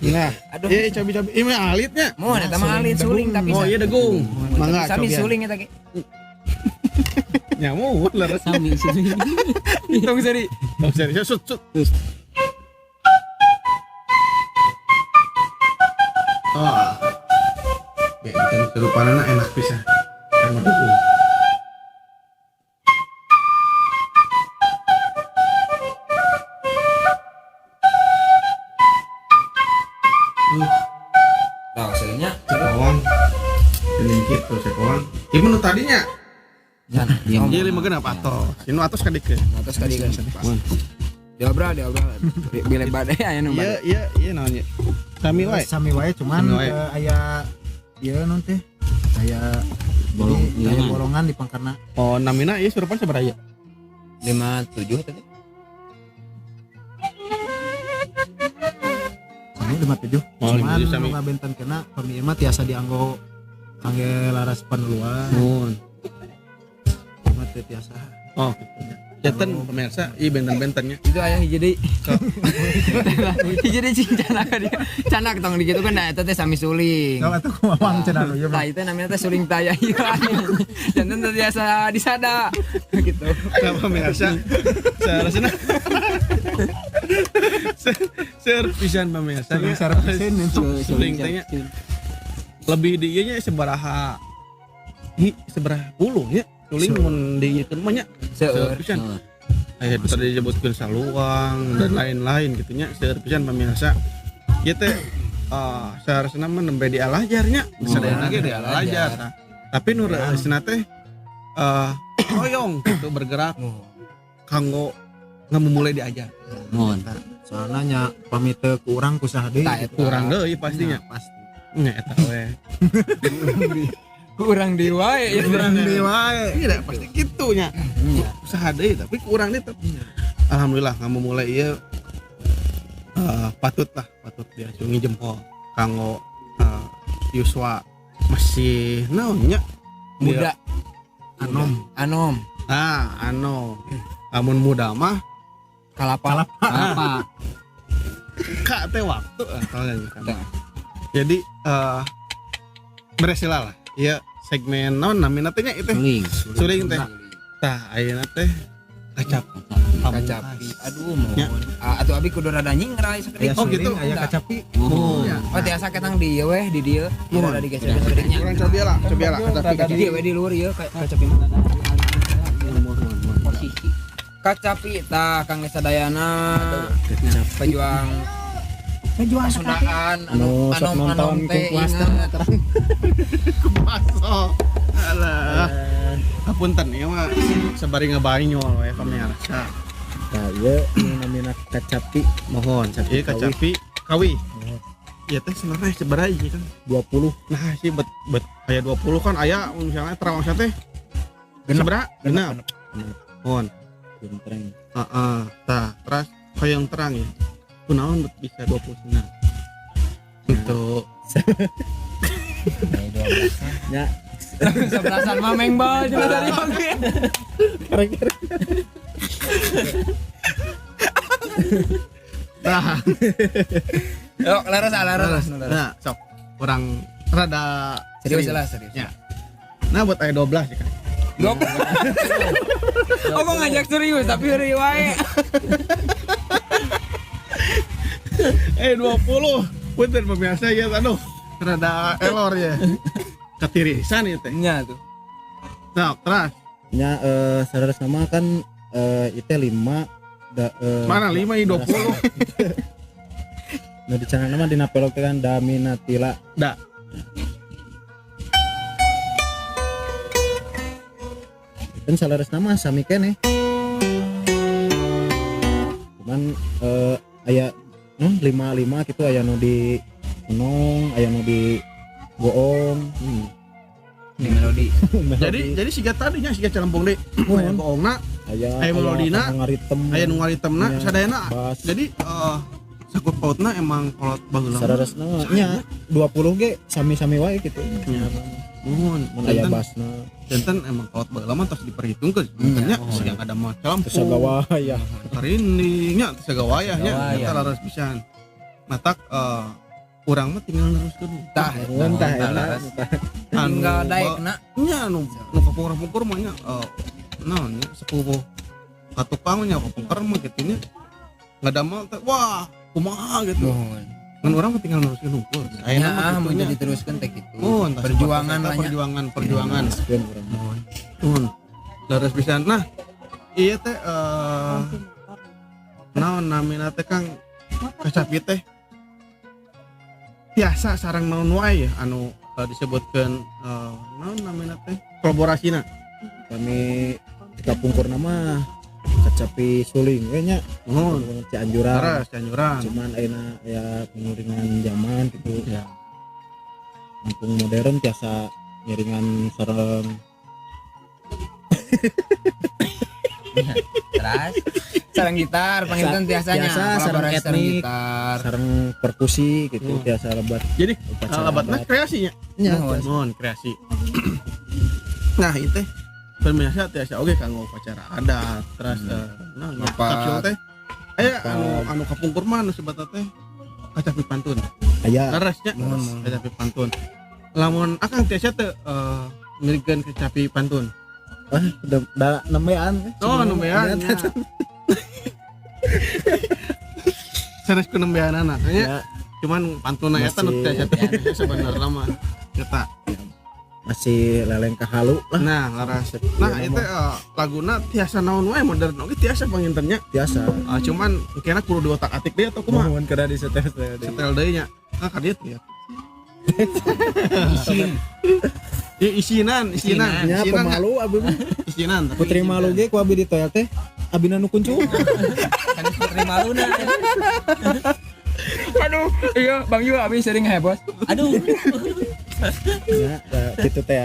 Nah, Aduh. cobi ini mah alitnya. Mohon eta mah alit suling tapi Oh iya degung. Mangga sami cobian. suling eta ge. Nyamuk lah. sami sini Tong seri. Tong seri sut. Oh. Ya, ikan kerupanana enak pisan. Kan degung. Nah, seringnya Cekawang. Sedikit tuh cekawang. Ieu nu tadinya. Sana. Iya, Ieu 5 genep atos. Inu atos kadikeun. Atas kali kan. Diobral. Bile badai aya nu badai. Iya naonnya. Sami wae. Sami wae cuman Sami wae. aya iya non teh kayak Bolong, jadi kayak iya. bolongan di pangkarna. Oh namina ieu surupan sabaraha? 57 tadi. Sami 57. Oh, Cuman 57 sami. nu ngabentan kena kami mah tiasa dianggo kangge laras panuluan. Nuhun. Mah teh tiasa. Oh, Jatan pemirsa, iya benten-bentennya. Itu aya hiji deui. Hiji deui cing canak dia. Canak tong dikitu kan eta teh sami suling. Kalau atuh kumaha cenah nu ieu Tah mah. itu namanya teh suling taya ieu. Janten teh biasa disada gitu. Nah pemirsa, seharusnya serpisan pemirsa. Suling serpisan itu. Suling tanya lebih di ieu nya sabaraha? Sabaraha puluh ya? Suling mun di ieu mah nya Seueur. serpisan. Aya tadi disebutkeun saluang dan lain-lain gitu nya serpisan pemirsa. Ieu teh seharusnya mah nembe di alajarnya, sadayana ge di alajar. Nah, tapi nu reusna teh hoyong gitu bergerak kanggo ngamumulai diajar. Mohon. Soalnya nya pamit teu ku urang ku saha deui. Tah, gitu. Kurang deui pastinya. Pasti. Nya eta we. Kurang di wae ya. Kurang deui wae. Iya pasti kitu nya. Usaha deui tapi kurang deui tapi. Alhamdulillah ngamumulai ieu patut diacungi jempol kanggo Yuswa masih naonnya Muda. Anom. Amun muda mah Kalapa. Apa? kak teh waktu kan. Tah. Jadi beresila lah ya segmen naon namina teh nya itu suling teh tah ayeuna teh kacap Kacapi. Aduh mohon. Atuh abi kudu rada nyingrai sakedik. Oh, gitu. Aya kacapi. Mohon. Oh tiasa ketang di ieu weh di dieu. Rada digeser sakediknya. kurang coba lah Di dieu we di luar ieu kacapi mah. Posisi. Kacapi tah Kang Sadayana pejuang Sundaan Anu sok nonton teh King Master. ingat. masuk alah hapunten ieu mah sabari ngabañol we pamirsa Nah, ieu namina kacapi mohon ieu kacapi kawi ieu teh sebenarnya sabaraha ieu kan 20. nah sih bet aya 20 kan aya misalnya terawangsa teh sabaraha genep mohon Gentreng. tah terus hoyong terang ya kunaon bet bisa 29 itu Ya, Sebelasan mah mengbal cuma dari oke. kira-kira tah Yuk laras. nah sok kurang rada Serius lah serius. Ya. Nah buat aya 12 ya kan. Oh mau ngajak serius tapi hari wae. 20 punten pemirsa ya aduh rada error ya ketirisan ya teh Nya tuh. nah terus nya saudara sama kan itu 5 mana 5 ini 20 nu di channel nama dina pelok teh kan daminatila da kan saudara nama sami keneh cuman aya 5 gitu aya nu di Unong aya nu di Goong Di melodi. jadi siga tadinya siga calempung deh aya bohongna aya melodina ngaritem aya nu ngaritemna Iya. sadayana Bas. jadi sakut pautna emang kolot bageula saudara nama nya 20 ge sami-sami wae gitu mohon mun aya basna jantan emang kolot bageula mah tos diperhitungkeun nya siga ada mah terus calampung gawaya karindingnya teh gawayahnya Gawayah. eta laras pisan matak urang mah tinggal neruskeun Tah. entah laras. enak Tinggal daekna. nya nu kapungkur-pungkur mah nya naon nya sepupuh katukang nya kapungkur mah kitu nya ngadamel teh wah kumaha gitu Mohon. ngan urang mah tinggal neruskeun hungkul Nya mun jadi teruskeun teh kitu. mohon tah Perjuangan seperti eta, lah nya. perjuangan Sekian urang. mohon laras pisan nah ieu teh naon namina teh Kang kacapi teh biasa sareng naon wae ya anu disebutkeun naon namina teh kolaborasina Kami kita pungkur nama kacapi suling nya mohon Cianjuran laras Cianjuran cuman ayeuna ya penguringan zaman gitu ya kampung modern tiasa ngiringan sareng Terus sarang gitar panginten biasanya biasa sareng kolaborasi sarang etnik, gitar. sareng perkusi gitu tiasa lebat Jadi upacara lebatna adat. kreasinya. Nya, Nuhun. Mohon kreasi. Nah, itu pemirsa tiasa oge kanggo upacara adat, terus nah Lepat. kapsul teh aya anu kapungkur mah anu sebat teh kacapi pantun. aya Larasnya Mohon. kacapi pantun. Lamun akang tiasa teh milikeun kacapi pantun. udah nembean Oh, nembean. Sanes ku nembeanana. ya, Cuman pantuna eta nu tiasa teh sebenarnya mah eta. masih leleng kahalu lah Nah, laras. Nah, itu laguna tiasa naon wae modern oge tiasa pangintennya. biasa Cuman kena kudu diotak-atik deui atau kumaha? mohon kena disetel Setel deui nya. Ka dieu tuh ya. Ya isinan. nya pemalu abi mah. Isinan. tapi Putri isinan. malu ge ku abi di toilet teh abi nu kuncu kan putri maluna. Aduh, iya Bang Yu abi sering heboh. Aduh. ya gitu teh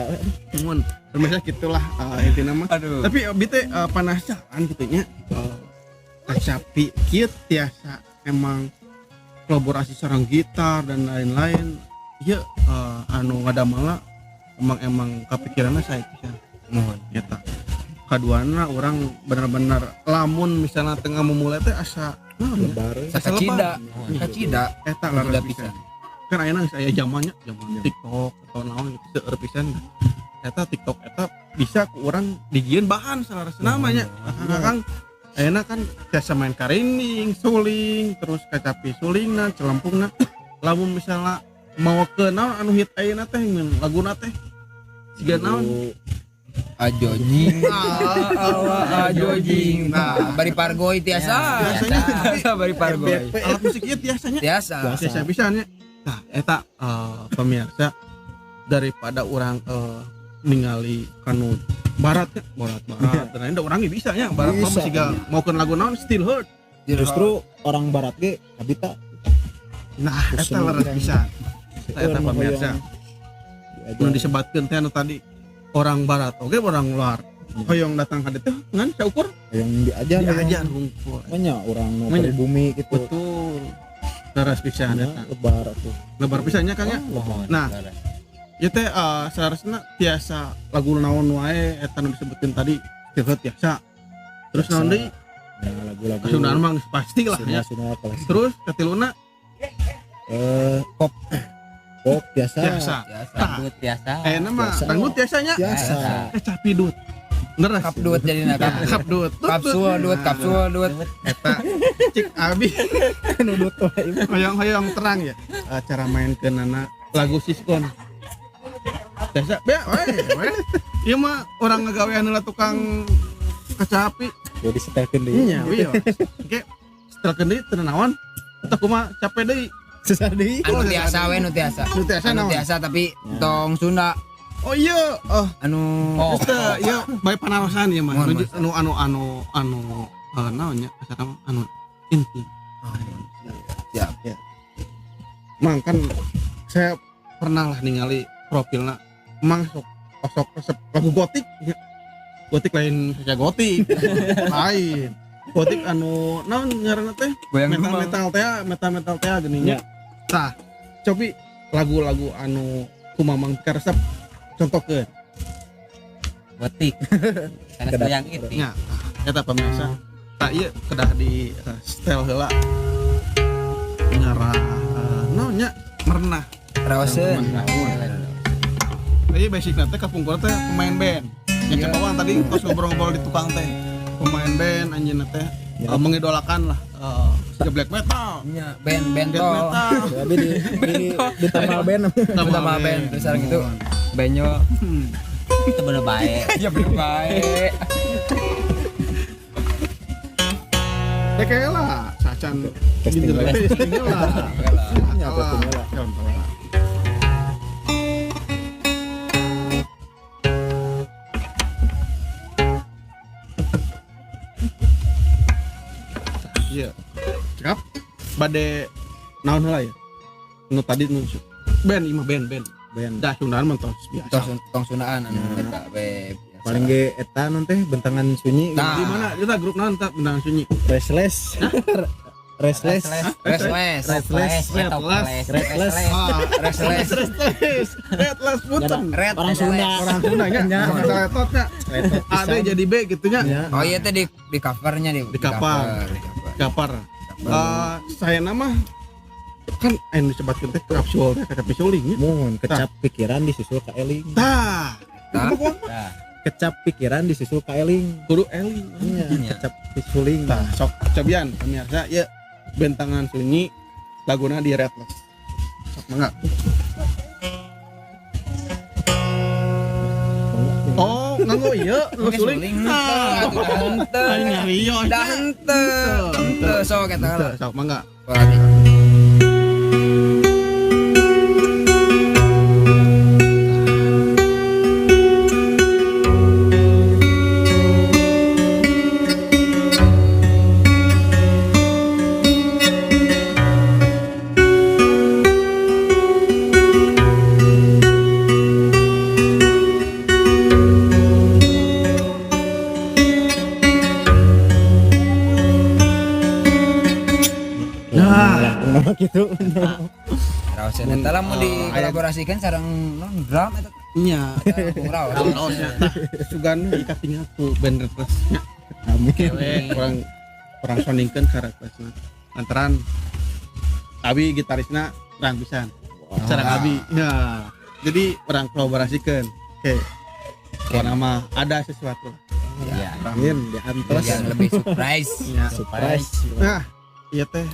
Mun termasuk gitulah intina mah. Aduh. Tapi abi teh penasaran gitu nya. Kacapi kieu tiasa emang kolaborasi sareng gitar dan lain-lain. Ieu anu ngadamela emang kepikiranna saya pisan. Mohon. Eta kaduana orang benar-benar lamun misalnya tengah memulai teh asa lebar Sakacida. Sakacida. eta Tidak laras bisa. pisan kan ayeuna geus aya zaman TikTok atau naon gitu seueur pisan eta TikTok eta bisa ku urang dijieun bahan salaras namanya Kang ayeuna kan biasa main karinding suling terus kacapi sulingna celempungna lamun misalnya mau ke naon anu hit ayeuna teh laguna teh siga naon Ajojing. Ajojing. Nah, bari pargoy tiasa. biasanya Tiasa bari pargoy. alat musik ieu tiasanya Tiasa. biasa pisannya. Nah, eta pemirsa daripada orang ningali kanu barat dan ada orangnya bisa nya barat mah Bisa. masih gak mau lagu naon still hurt. justru orang barat ge habita Nah, eta leres bisa. Eta pemirsa. Nu disebatkeun teh anu tadi orang barat oke orang luar. Hoyong datang ka dieu teh ngan saukur yang diajar diajar hungkul. banyak orang nu Banyak. bumi gitu Betul. Leres pisan ya, eta. lebar tuh Lebar pisannya Kang ya. Mohon. Nah, ieu teh saharusna tiasa lagu naon wae eta nu disebutkeun tadi tiasa tiasa. Terus naon deui? ya, lagu-lagu Kasunan mah geus pasti lah ya. Sunda kelas Terus katiluna pop biasa tiasa. Tiasa. Dangdut biasa. Nama Biasa. dangdut tiasanya. biasa Capidut. Ngeres. Kapdut jadi nakap. Kapdut. Kapsul duit, kapsul duit. Eta cik abi nudut wae hoyong-hoyong terang ya. Cara mainkeun anak lagu Siskon. Biasa be we. Ieu mah orang ngagawean heula tukang kaca api. jadi setelkeun deui Nya, iya. Oke. Setelkeun deui teu naon. Eta kumaha capek deui. susah deui Anu tiasa we nu tiasa. Nu tiasa Anu naon? tiasa tapi tong Sunda. Oh iya, Anu Eta iya bae panarosan ieu mah. Mohon, Anu naonnya kasar mah anu inti. siap. Mang kan saya pernah lah ningali profilna Mang sok resep lagu gotik ya. Gotik lain saja gotik. Lain. Gotik anu naon ngaranna teh? Goyang Metal teh geuning nya. Tah, cobi lagu-lagu anu kumamang karesep contohkeun. Gotik. Karena Kedak. yang itu. Nya, eta pemirsa. Tah ieu kedah di setel heula. Ngarah naonnya merenah. Raoseun. Jadi basic teh kapungkur teh pemain band. Yang Iya. Cepawang tadi pas ngobrol-ngobrol di tukang teh. Pemain band anjeunna teh Ya. mengidolakan lah black metal, Nya band death bentol. metal. tapi di tamal band Tambah band terus sekarang itu banyo. Itu bener baik. Ya bener baik. Ya kayak lah, sacan Testing gitu lah. testing lah. Ya, testing lah. Contoh lah. Iya. Cakap bade naon heula ya? Nu tadi nu band imah band. band dah Sundan mentos biasa. tong sunaan anu eta we biasa. paling ge eta non teh bentangan sunyi Nah. Di mana kita grup naon tak benang sunyi? restless restless Restless. Restless. Restless. Ah, Restless. Redless punten. Red. orang Sunda Orang Sunda nya, retotnya. Ada jadi B gitunya. ya. Oh iya teh di covernya di cover. Gapar. Saya nama kan anu disebutkeun teh kapsul teh kacap suling nya. mohon kecap pikiran disusul ka eling Tah. Nah. kecap pikiran disusul ka eling Kudu eling. iya Iya. kecap disuling Tah, sok cobian pemirsa ya bentangan sunyi laguna di Redless. Sok mangga. Oh, nganggo ieu nu suling. Aing ngario. Dah henteu sok eta heula. Sok mangga. Berarti nama gitu Raosan eta lamun dikolaborasikan sareng non drum eta Nya. raos. Raosnya sugan ikat tinggal ku band Redless nya. Orang orang soningkeun karakterna. Lantaran Abi gitarisna orang pisan. Sareng Abi. Ya. Jadi orang kolaborasikeun. Oke. Warna mah ada sesuatu. Ya, Amin diantos yang lebih surprise. Ya. surprise Nah, iya teh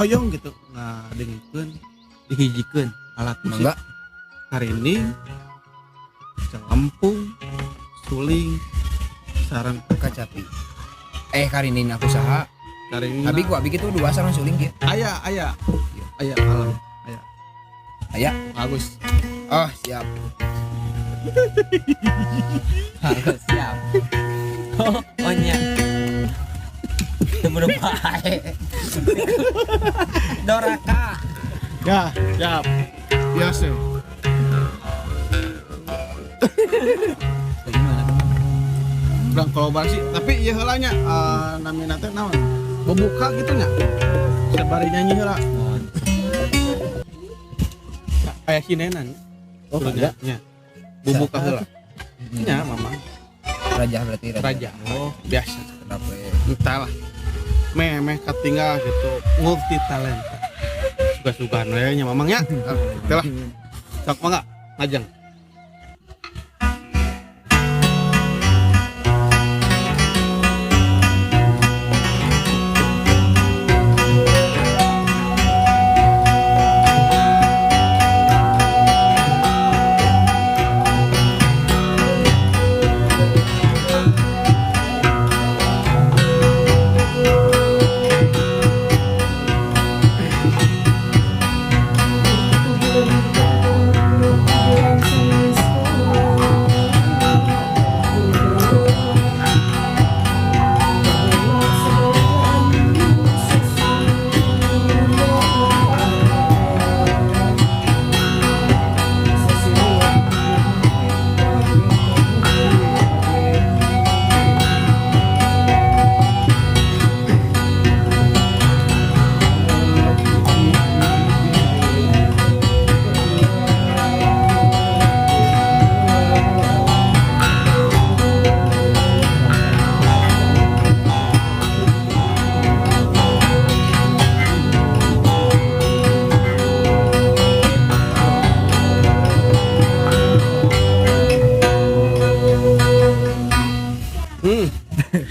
hoyong gitu. Nah, dengkeun dihijikeun alat musik. Enggak. Karining, Lampung, suling, sarang Kacapi. Karinin aku saha. karining. Abi kitu dua sareng suling kieu. Aya alam. Aya. Bagus. Oh, siap. Harus siap. Oh nya. Temu bae. Doraka. Ya, siap. Biasa. Udah kolaborasi, tapi ieu heula nya namina teh naon? Membuka gitu nya. Sabari nyanyi heula. Aya sinenan. oh Nya. Nya. Membuka heula. Nya, Mama. Raja berarti Raja. Oh, biasa. Kenapa? Entahlah. Meh katinggal gitu. Multi talent. Suka-sukaan we nya Mamang nya. Oke lah. Sok mangga ngajeng.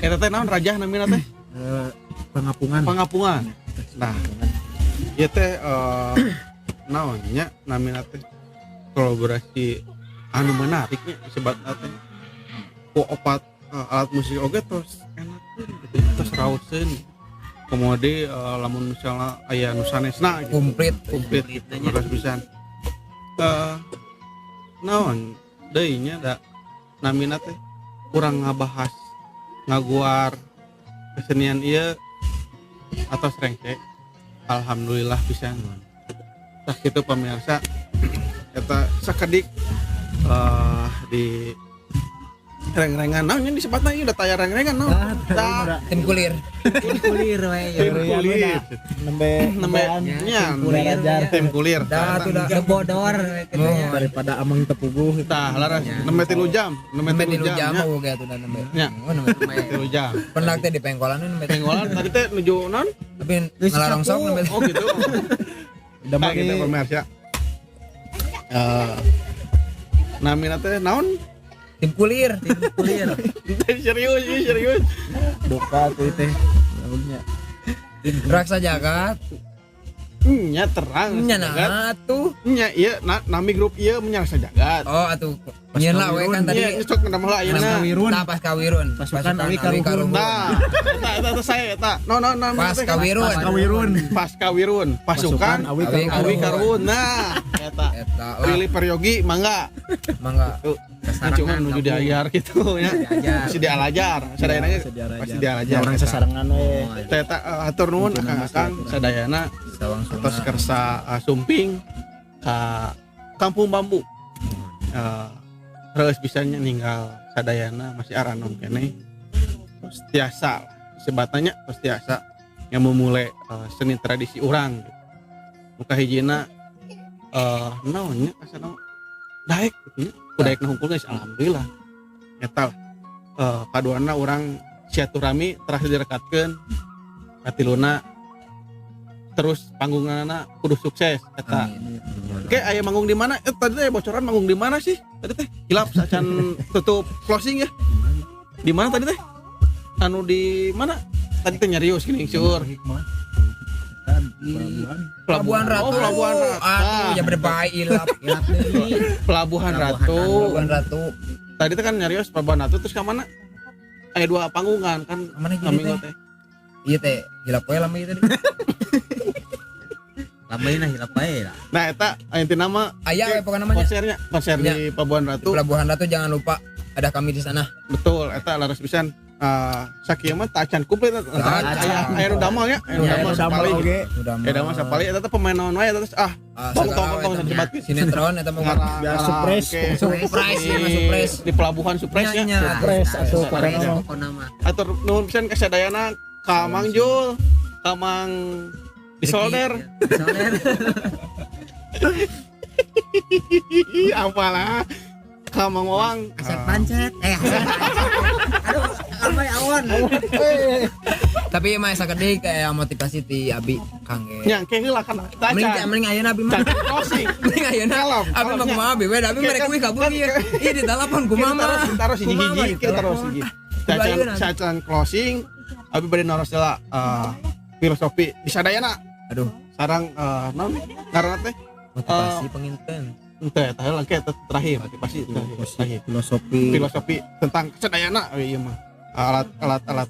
Eta teh naon raja namina teh? pengapungan Pangapungan. Nah, ieu teh naonnya namina teh kolaborasi anu menariknya disebut teh. Ku opat alat musik oge tos enak gitu. Tos raoseun. Komode lamun misalnya aya nu sanesna gitu. Komplit. Bagus pisan. Naon deui nya da namina teh kurang ngabahas ngaguar kesenian ieu atau serengke. Alhamdulillah pisan. Tah kitu pamirsa eta sakedik di reng-rengan naonnya disebutna ieu udah tayar reng-rengan naon tah tim kulir kulir we tim kulir nembe nya tim kulir dah tuh dah bodor daripada amang tepuguh tah laras nembe 3 jam nembe 3 jam mau kayak tuh dah nembe nya nembe 3 jam pernah teh di pengkolan nembe penggolan tadi teh nuju naon tapi ngalarong sok nembe oh gitu udah mah kita komersia namina teh naon tim kulir serius duka tuh teh naonnya raksa jagat nya terang nya nah tuh nya ieu nami grup ieu menyang sajagat oh atuh nyeun lah we kan tadi nyesok nama lah ayeuna nah pas kawirun pasukan Awi Karuhun nah eta saya eta no pas kawirun pasukan Awi Karuhun nah eta pilih peryogi mangga tuh cuma menuju diajar gitu ya masih dialajar sadayana pasti dialajar orang sasarangan we eta atur nuhun akang sadayana atas kersa sumping ka Kampung Bambu terus bisanya ninggal sadayana masih aranom kene terus tiasa sebatanya terus tiasa yang memulai seni tradisi orang gitu. Muka hijina naonnya kasana daek gitu daek na hungkul guys alhamdulillah eta kaduana orang siaturahmi terakhir direkatkeun katiluna terus panggunganna kudu sukses eta oke aya manggung di mana tadi teh bocoran manggung di mana sih tadi teh hilap sacan tutup closing ya di mana tadi teh anu di mana tadi teh nyarius gini syur Pelabuhan Ratu. Pelabuhan Ratu. Aduh, ya berbahaya ilap deui. Pelabuhan Ratu. Tadi teh kan nyarios Pelabuhan Ratu terus ka mana? Aya 2 panggungan kan. Mana kami teh. Iya teh, hilap we lama ieu tadi. Lamaina hilap bae lah. Nah, eta intina mah Aya we pokona namanya. Konser di Pelabuhan Ratu. Pelabuhan Ratu jangan lupa ada kami di sana. Betul, eta laras pisan. Sakieu mah tacan kumplit aya nu damel nya, aya nu damel sapali oge. Aya damel sapali eta teh pemain naon wae eta teh tong sebat sinetron eta mah surprise di Pelabuhan Surprise nya. Surprise atuh pokona mah. Atur nuhun pisan ka sadayana ka Mang Jul, ka Mang Disolder. Apalah ka Mang Wawang Aset pancet. Aduh, amai awan. Tapi mah sakedik kayak motivasi ti Abi Kang ge. Nya ke heula kan tacan. Mending ayeuna Abi mah. Closing. Mending ayeuna Abi mah kumaha Abi we Abi mereka kuy kabur ieu. Ieu di telepon kumaha mah. Taruh siji-hiji kita taruh siji. Cacan closing Abi bade naros heula filosofi di sadayana. Aduh, Sarang naon ngaranna teh? motivasi penginten. Teh teh lagi terakhir motivasi terakhir. Filosofi tentang sadayana ieu mah. Alat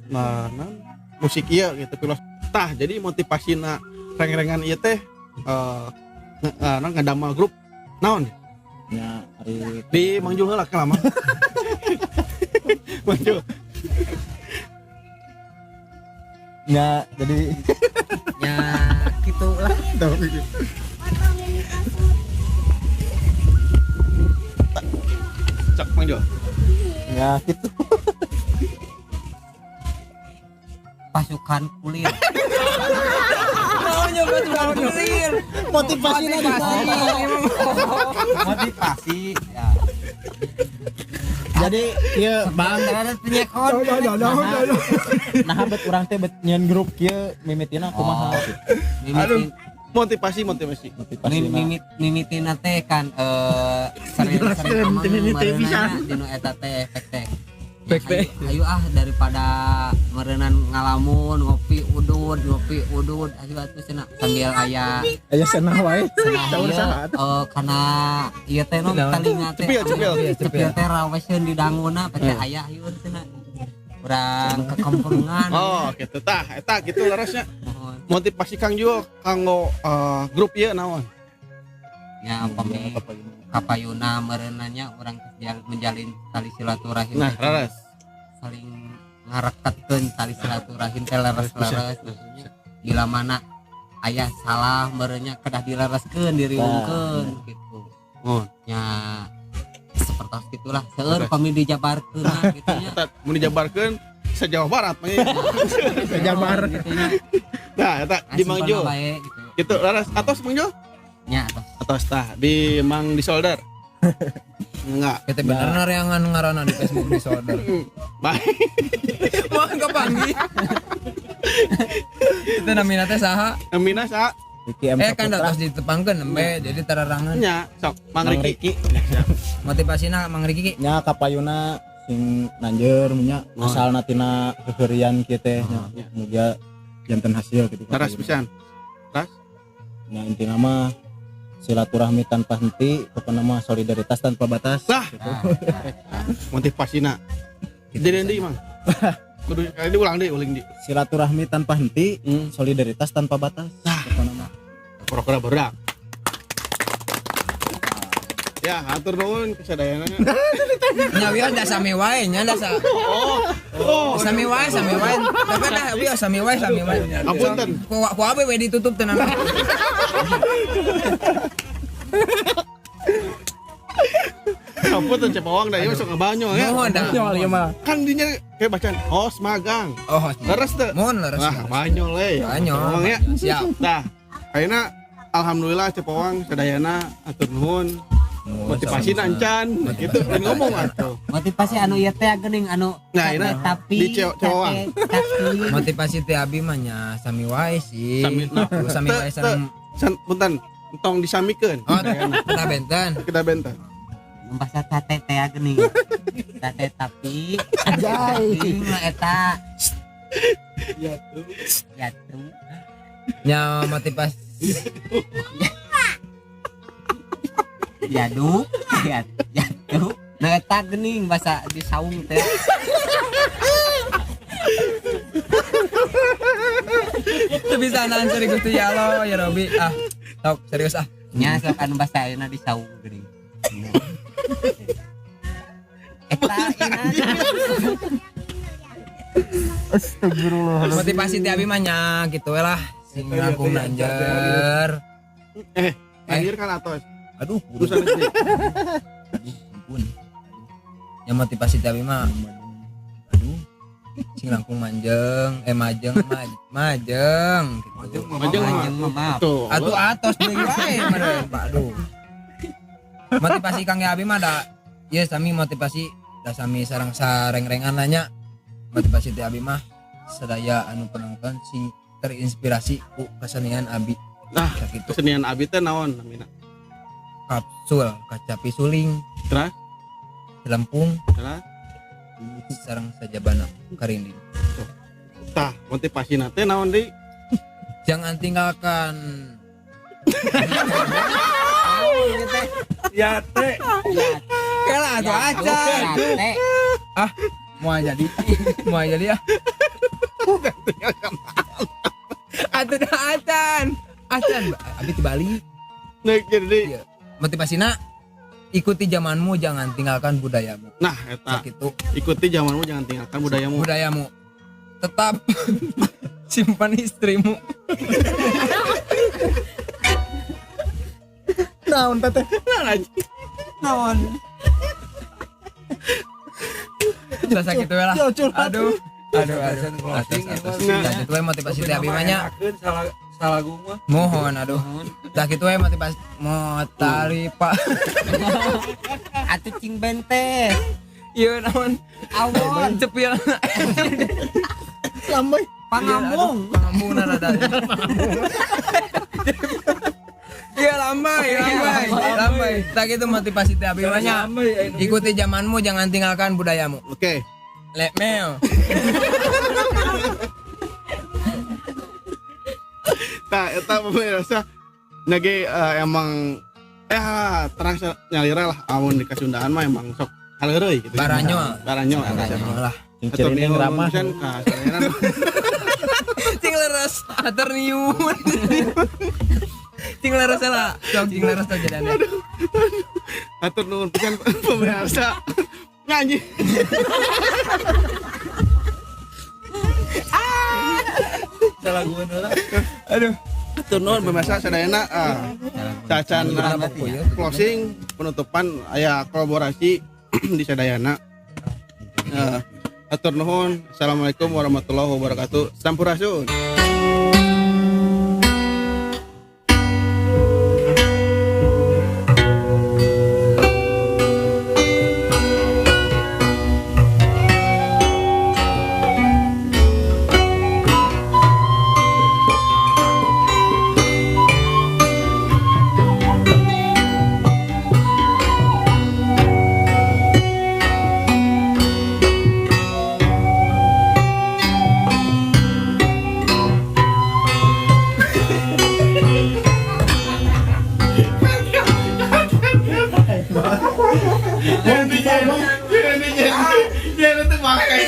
musik ieu gitu filosofi. Tah jadi motivasina reng-rengan ieu teh ngadamel grup naon? ya ari Di Mang Jul heula ka lama. Mang Jul. ya jadi Ya gitu lah. Cak Mang Jul. ya gitu Pasukan kulir. Mau nyoba tukang kulir. motivasinya di mana Motivasi ya. jadi ieu bang Ada penyekon. nah bet urang teh bet nyeun grup kieu mimitina kumaha Mimitin Motivasi. mimitin teh kan sering ngomong dinu eta teh efek teh. Ayo daripada merenang ngalamun ngopi udud ayo atuh cenah sambil aya aya senah wae karena ieu teh no talinga teh cepil teh raweseun di danguna pake aya ayo cenah urang kekompengan. Oh, gitu tah. Eta gitu larasnya. Motivasi Kang Jul kanggo grup ieu naon? Ya pami kapayuna merenanya orang menjalin tali silaturahim. Nah, laras. Saling ngarekatkeun tali silaturahim teh leres-leres maksudnya bila mana aya salah merenya kedah dilereskeun diriungkeun gitu. Oh, nya seperti itulah seueur pami dijabarkeun gitu nya. eta mun dijabarkeun se-Jawa Barat mah. Jabar. Gitu nya. Nah, eta di Mang Jo. Bae gitu. Gitu laras atos Mang Jo. Nya atos. Atos tah di Mang di Solder. Enggak. Kita bener yang ngaranna di Facebook di solder. Baik. Wah, kepanggih. Itu namina teh saha? Namina sa Riki M Kan Saputra. datos ditepangkeun embe jadi terarangan. nya sok Mang Mang Riki. Motivasina Mang Riki. Nya kapayuna sing nanjeur nya Oh. asalna tina heurian kieu teh nya Nya. mugia janten hasil gitu. Laras pisan. Nya intina mah silaturahmi tanpa henti, pokokna mah solidaritas tanpa batas. Lah, motivasina. Jadi deui Mang. Kudu kali diulang deui, uling di. Silaturahmi tanpa henti, Hmm. solidaritas tanpa batas. Pokokna mah. Pura-pura berak. Ya, atur nuhun kesadayana. Nya wieu da sami wae nya da sa. Oh, Sami wae. Tapi dah wieu sami wae. Apunten. Ku abe we ditutup tenan. Apunten cepawang da ieu sok ngabanyo ya. Mohon dah. Kan dinya kayak bacaan hos magang. Oh, Leres teu? mohon leres. Wah, banyo le. Banyo. Cepawang ya. Siap. Nah, ayeuna alhamdulillah cepawang sadayana atur nuhun. Motivasi nancan gitu dan ngomong atuh. Motivasi anu ieu teh geuning anu Nah, ini tapi di Cewang. tapi Motivasi teh abi mah nya sami wae sih. Sami- nah, Sami wae sareng. Punten entong disamikeun. Oh, kita benten. Kita benten. bahasa tate teh geuning. Tate tapi anjay mah eta. Ya tuh. Nya motivasi Yadu, yadu. Nah eta geuning bahasa di saung teh. itu bisa answer Gusti ya Allah ya Robi. Sok serius Nya sok anu bahasa ayeuna di saung geuning. Eta Astagfirullah. Motivasi teh abi mah nya gitu we lah. Sing langkung nanjer. Anjir kan atos. Aduh, Urusan SD. ampun. Ya motivasi teh abi mah aduh sing langkung majeng gitu. Majeng mah. maaf. Tuh. Atuh atos deui wae meureun Pak. Aduh. Motivasi Kang Abi mah da ieu sami motivasi da sami sareng sareng-rengan nanya. Motivasi teh Abi mah sadaya anu penonton sing terinspirasi ku kesenian Abi. Nah, Sakitu kesenian abi teh naon namina? kapsul kaca pisuling Terus Lempung terus sareng sajabana karinding. tah motivasina teh naon deui? Jangan tinggalkan Ya teh. kela atuh acan. Tate. Mau jadi ya. Atuh dah acan. Abi di Bali. Nah, jadi Iya. Motivasina ikuti zamanmu jangan tinggalkan budayamu. nah eta Sakitu ikuti zamanmu jangan tinggalkan budayamu. budayamu. Tetap simpan istrimu. Naon teh? Naon? Jelas sakitu we lah. Aduh. Nah, itu we motivasi teh abi mah nya. Mohon aduh. Dah kitu we motivasi motari Pak. Atuh cing bente. Ieu naon? Awon. Cepil. Lambai. Pangambung. Pangambungna rada. Iya lambai. Tak itu motivasi teh abi mah nya. Ikuti zamanmu jangan tinggalkan budayamu. Oke. Lemeo. Nah, eta pemirsa nage emang terang nyalira lah amun di Kasundaan mah emang sok haleureuy gitu. Baranyo lah. Cing cirining ramah. Pisan ka sareana. Cing leres atur niun. Cing leres lah. Sok cing leres aja dan. Atur nuhun pisan pemirsa. Nyanyi. Salah gua lah. Aduh. Atur nuhun pemirsa sadayana cacan closing penutupan aya kolaborasi di Sadayana. Atur nuhun. Assalamualaikum warahmatullahi wabarakatuh. Sampurasun. Jangan itu pakai.